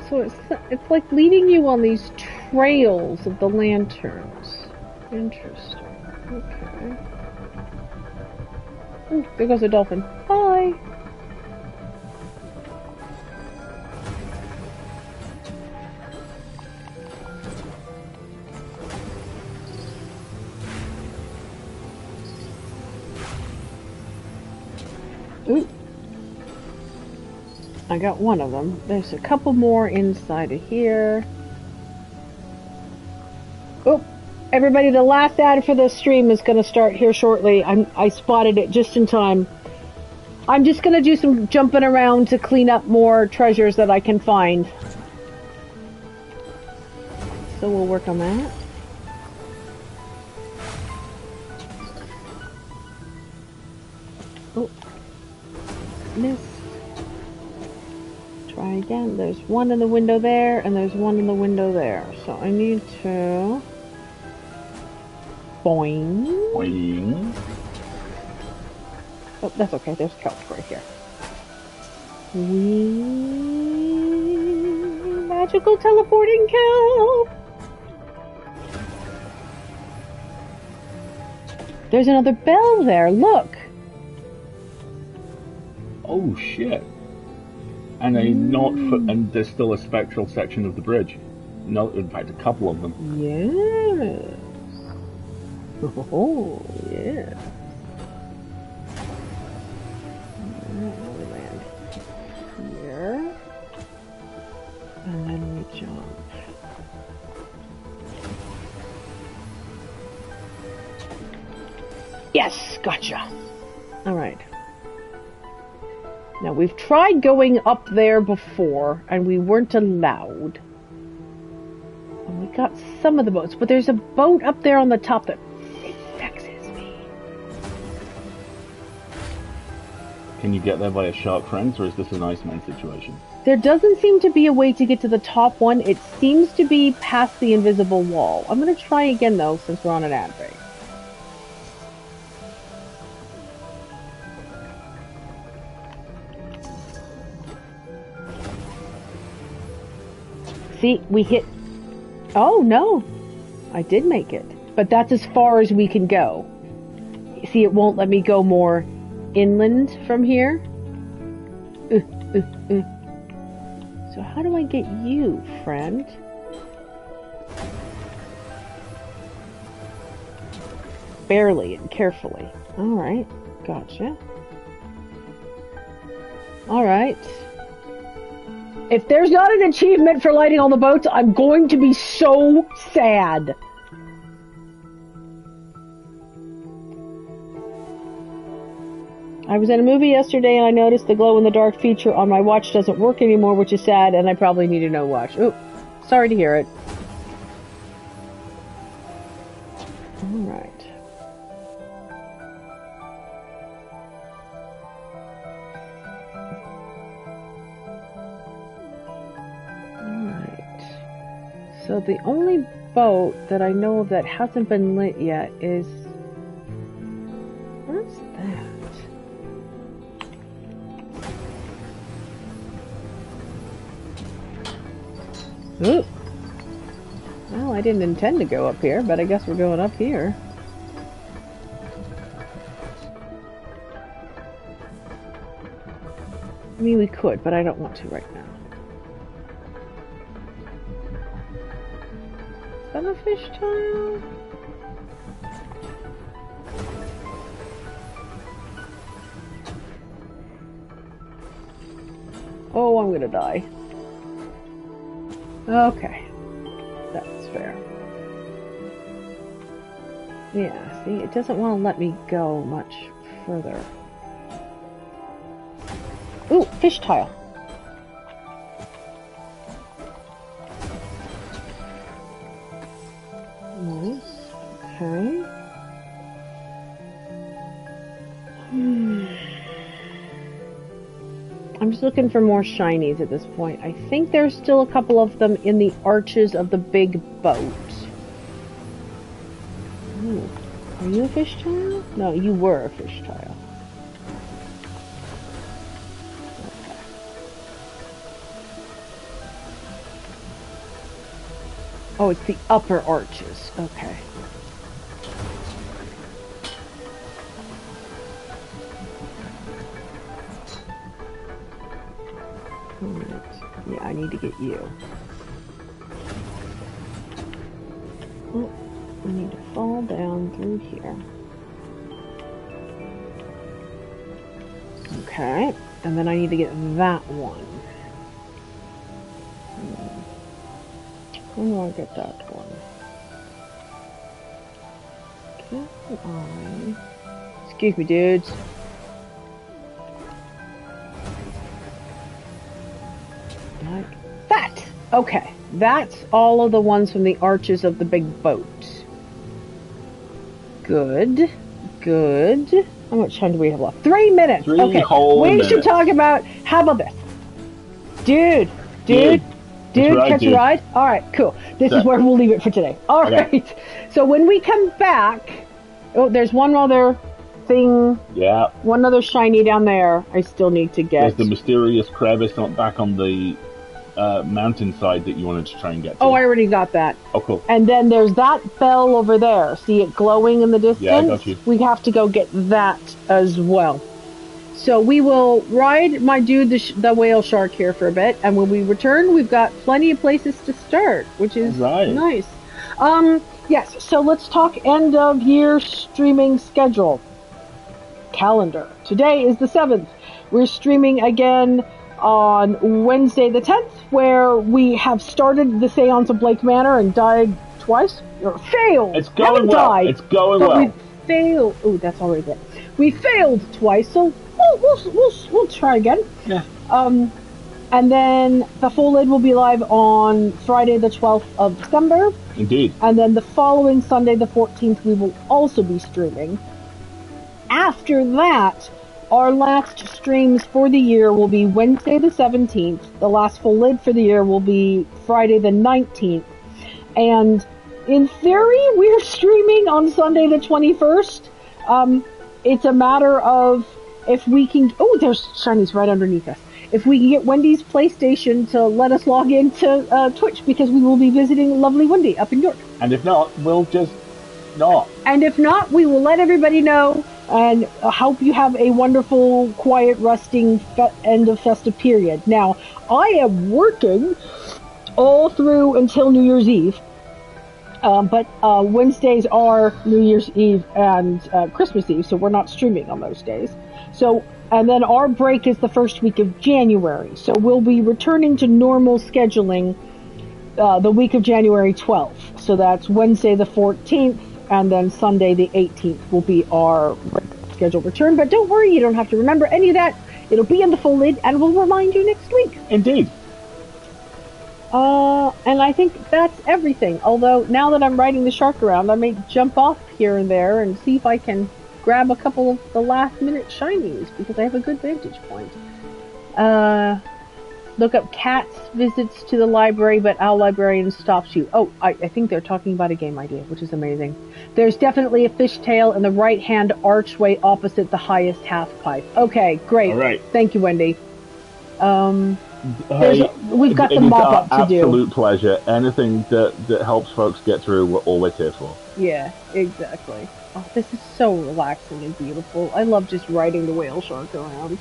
So it's like leading you on these trails of the lanterns. Interesting. Okay. Ooh, there goes a dolphin. Hi! Ooh. I got one of them. There's a couple more inside of here. Oh, everybody, the last ad for this stream is going to start here shortly. I spotted it just in time. I'm just going to do some jumping around to clean up more treasures that I can find. So we'll work on that. Oh, missed. Try again. There's one in the window there, and there's one in the window there. So I need to... Boing. Boing. Oh, that's okay. There's a couch right here. Magical teleporting kelp. There's another bell there. Look. Oh shit! And and there's still a spectral section of the bridge. No, in fact, a couple of them. Yes. Oh yeah. Land here, and then we jump. Yes, gotcha. All right. Now we've tried going up there before, and we weren't allowed. And we got some of the boats, but there's a boat up there on the top that vexes me. Can you get there via shark friends, or is this an Iceman situation? There doesn't seem to be a way to get to the top one. It seems to be past the invisible wall. I'm going to try again, though, since we're on an ad break. See, we hit... Oh, no. I did make it. But that's as far as we can go. See, it won't let me go more inland from here. So how do I get you, friend? Barely and carefully. Alright, gotcha. Alright. If there's not an achievement for lighting all the boats, I'm going to be so sad. I was in a movie yesterday and I noticed the glow-in-the-dark feature on my watch doesn't work anymore, which is sad, and I probably need a new watch. Ooh, sorry to hear it. Alright. So the only boat that I know of that hasn't been lit yet is... What's that? Ooh. Well, I didn't intend to go up here, but I guess we're going up here. I mean, we could, but I don't want to right now. Is that a fish tile? Oh, I'm gonna die. Okay. That's fair. Yeah, see, it doesn't want to let me go much further. Ooh, fish tile. Nice. Okay. I'm just looking for more shinies at this point. I think there's still a couple of them in the arches of the big boat. Ooh. Are you a fish tile? No, you were a fish tile. Okay. Oh, it's the upper arches. Okay. Yeah, I need to get you. Oh, I need to fall down through here. Okay, and then I need to get that one. Where do I get that one? Excuse me, dudes. Like that! Okay, that's all of the ones from the arches of the big boat. Good. Good. How much time do we have left? 3 minutes! 3 okay. whole minutes. We should talk about... How about this? Dude, right, catch a ride? Alright, cool. This is where we'll leave it for today. Alright. Okay. So when we come back... Oh, there's one other thing. Yeah. One other shiny down there I still need to get. There's the mysterious crevice back on the mountainside that you wanted to try and get to. Oh, I already got that. Oh, cool. And then there's that bell over there. See it glowing in the distance? Yeah, I got you. We have to go get that as well. So we will ride my dude, the whale shark, here for a bit. And when we return, we've got plenty of places to start, which is nice. Yes, so let's talk end of year streaming schedule. Calendar. Today is the 7th. We're streaming again on Wednesday the 10th, where we have started the Seance of Blake Manor and died twice. Or failed! It's going well. Died, it's going well. We failed. Oh, that's already good. We failed twice, so we'll try again. Yeah. And then the full lid will be live on Friday the 12th of December. Indeed. And then the following Sunday the 14th we will also be streaming. After that, our last streams for the year will be Wednesday the 17th. The last full lid for the year will be Friday the 19th. And in theory, we're streaming on Sunday the 21st. It's a matter of if we can... Oh, there's shinies right underneath us. If we can get Wendy's PlayStation to let us log into Twitch, because we will be visiting lovely Wendy up in York. And if not, we'll just not. And if not, we will let everybody know and hope you have a wonderful, quiet, resting end of festive period. Now, I am working all through until New Year's Eve. But Wednesdays are New Year's Eve and Christmas Eve, so we're not streaming on those days. So, and then our break is the first week of January. So we'll be returning to normal scheduling the week of January 12th. So that's Wednesday the 14th, and then Sunday the 18th will be our scheduled return. But don't worry, you don't have to remember any of that. It'll be in the full lid, and we'll remind you next week. Indeed. And I think that's everything. Although, now that I'm riding the shark around, I may jump off here and there and see if I can grab a couple of the last-minute shinies, because I have a good vantage point. Look up Cat's visits to the library, but our librarian stops you. Oh, I think they're talking about a game idea, which is amazing. There's definitely a fishtail in the right-hand archway opposite the highest half-pipe. Okay, great. All right. Thank you, Wendy. We've got the mop-up to do. Absolute pleasure. Anything that helps folks get through, we're always here for. Yeah, exactly. Oh, this is so relaxing and beautiful. I love just riding the whale shark around.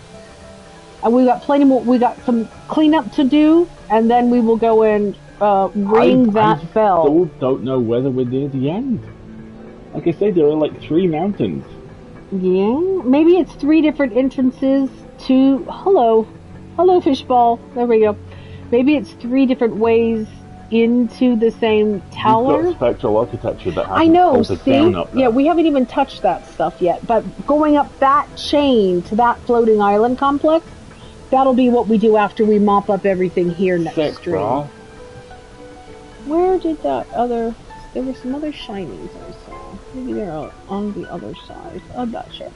And we got plenty more. We got some cleanup to do, and then we will go and ring that bell. I still don't know whether we're near the end. Like I say, there are like 3 mountains. Yeah, maybe it's 3 different entrances to... Hello, fishball. There we go. Maybe it's 3 different ways into the same tower. You've got spectral architecture that I know, see? Down up there. Yeah, we haven't even touched that stuff yet. But going up that chain to that floating island complex, that'll be what we do after we mop up everything here next stream. Bro. Where did that other... There were some other shinies I saw. Maybe they're on the other side. I'm not sure.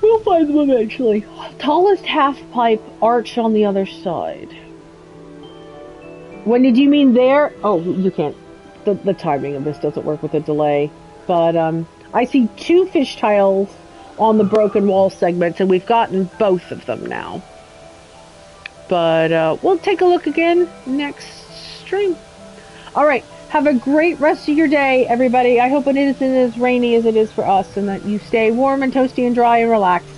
We'll find them eventually. Tallest half-pipe arch on the other side. When did you mean there? Oh, you can't. The timing of this doesn't work with a delay. But I see 2 fish tiles on the broken wall segments, and we've gotten both of them now. But we'll take a look again next stream. Alright, have a great rest of your day, everybody. I hope it isn't as rainy as it is for us, and that you stay warm and toasty and dry and relaxed.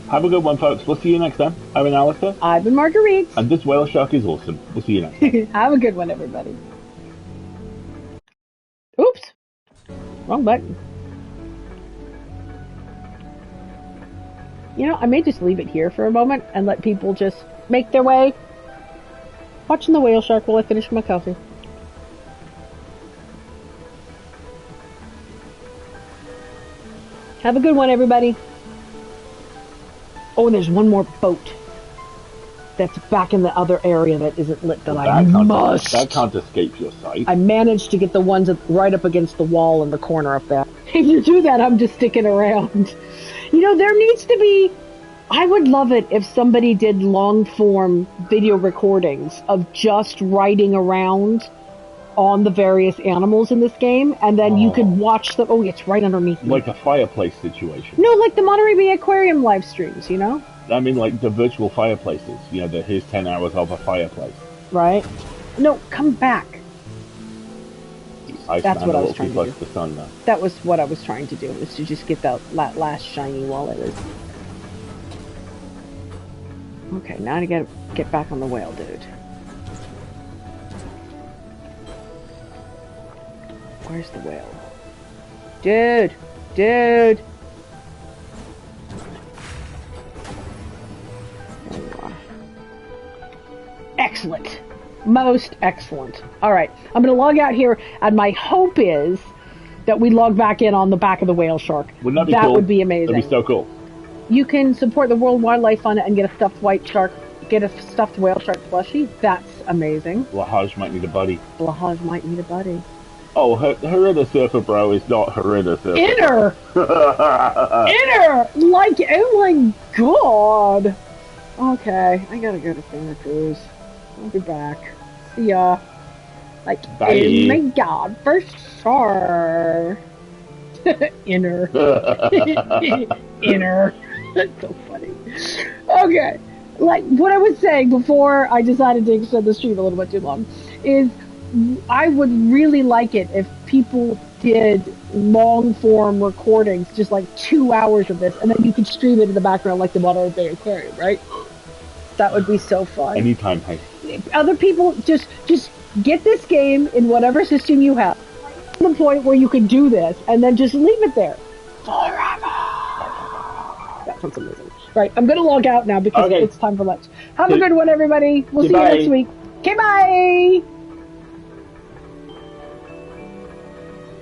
Have a good one, folks. We'll see you next time. I've been Alistair. I've been Marguerite. And this whale shark is awesome. We'll see you next time. Have a good one, everybody. Oops. Wrong button. You know, I may just leave it here for a moment and let people just make their way. Watching the whale shark while I finish my coffee. Have a good one, everybody. Oh, and there's one more boat that's back in the other area that isn't lit that I must. That can't escape your sight. I managed to get the ones right up against the wall in the corner up there. If you do that, I'm just sticking around. You know, there needs to be... I would love it if somebody did long-form video recordings of just riding around on the various animals in this game, and then you could watch them. Oh, it's right underneath me. Like a fireplace situation. No, like the Monterey Bay Aquarium live streams, you know? I mean, like the virtual fireplaces. You know, here's 10 hours of a fireplace. Right? No, come back. That's what I was trying to do. The sun, though. That was what I was trying to do, was to just get that last shiny while it is. Okay, now I gotta get back on the whale, dude. Where's the whale? Dude! Dude! There you are. Excellent! Most excellent. Alright, I'm gonna log out here, and my hope is that we log back in on the back of the whale shark. Wouldn't that be cool? That would be amazing. That'd be so cool. You can support the World Wildlife Fund and get a stuffed white shark, get a stuffed whale shark plushie. That's amazing. Lahaj might need a buddy. Lahaj might need a buddy. Oh, Harida Surfer Bro is not Harida Surfer. Inner! Inner! Like, oh my god! Okay, I gotta go to Santa Cruz. I'll be back. See ya. Like, bye. Oh my god, for sure. Inner. Inner. That's so funny. Okay. Like, what I was saying before I decided to extend the stream a little bit too long is I would really like it if people did long-form recordings, just like 2 hours of this, and then you could stream it in the background like the Monterey Bay Aquarium, right? That would be so fun. Anytime, hey. Other people, just get this game in whatever system you have. To the point where you can do this, and then just leave it there. Forever. That sounds amazing. Right, I'm going to log out now because it's time for lunch. Have a good one, everybody. We'll see you next week. Okay, bye!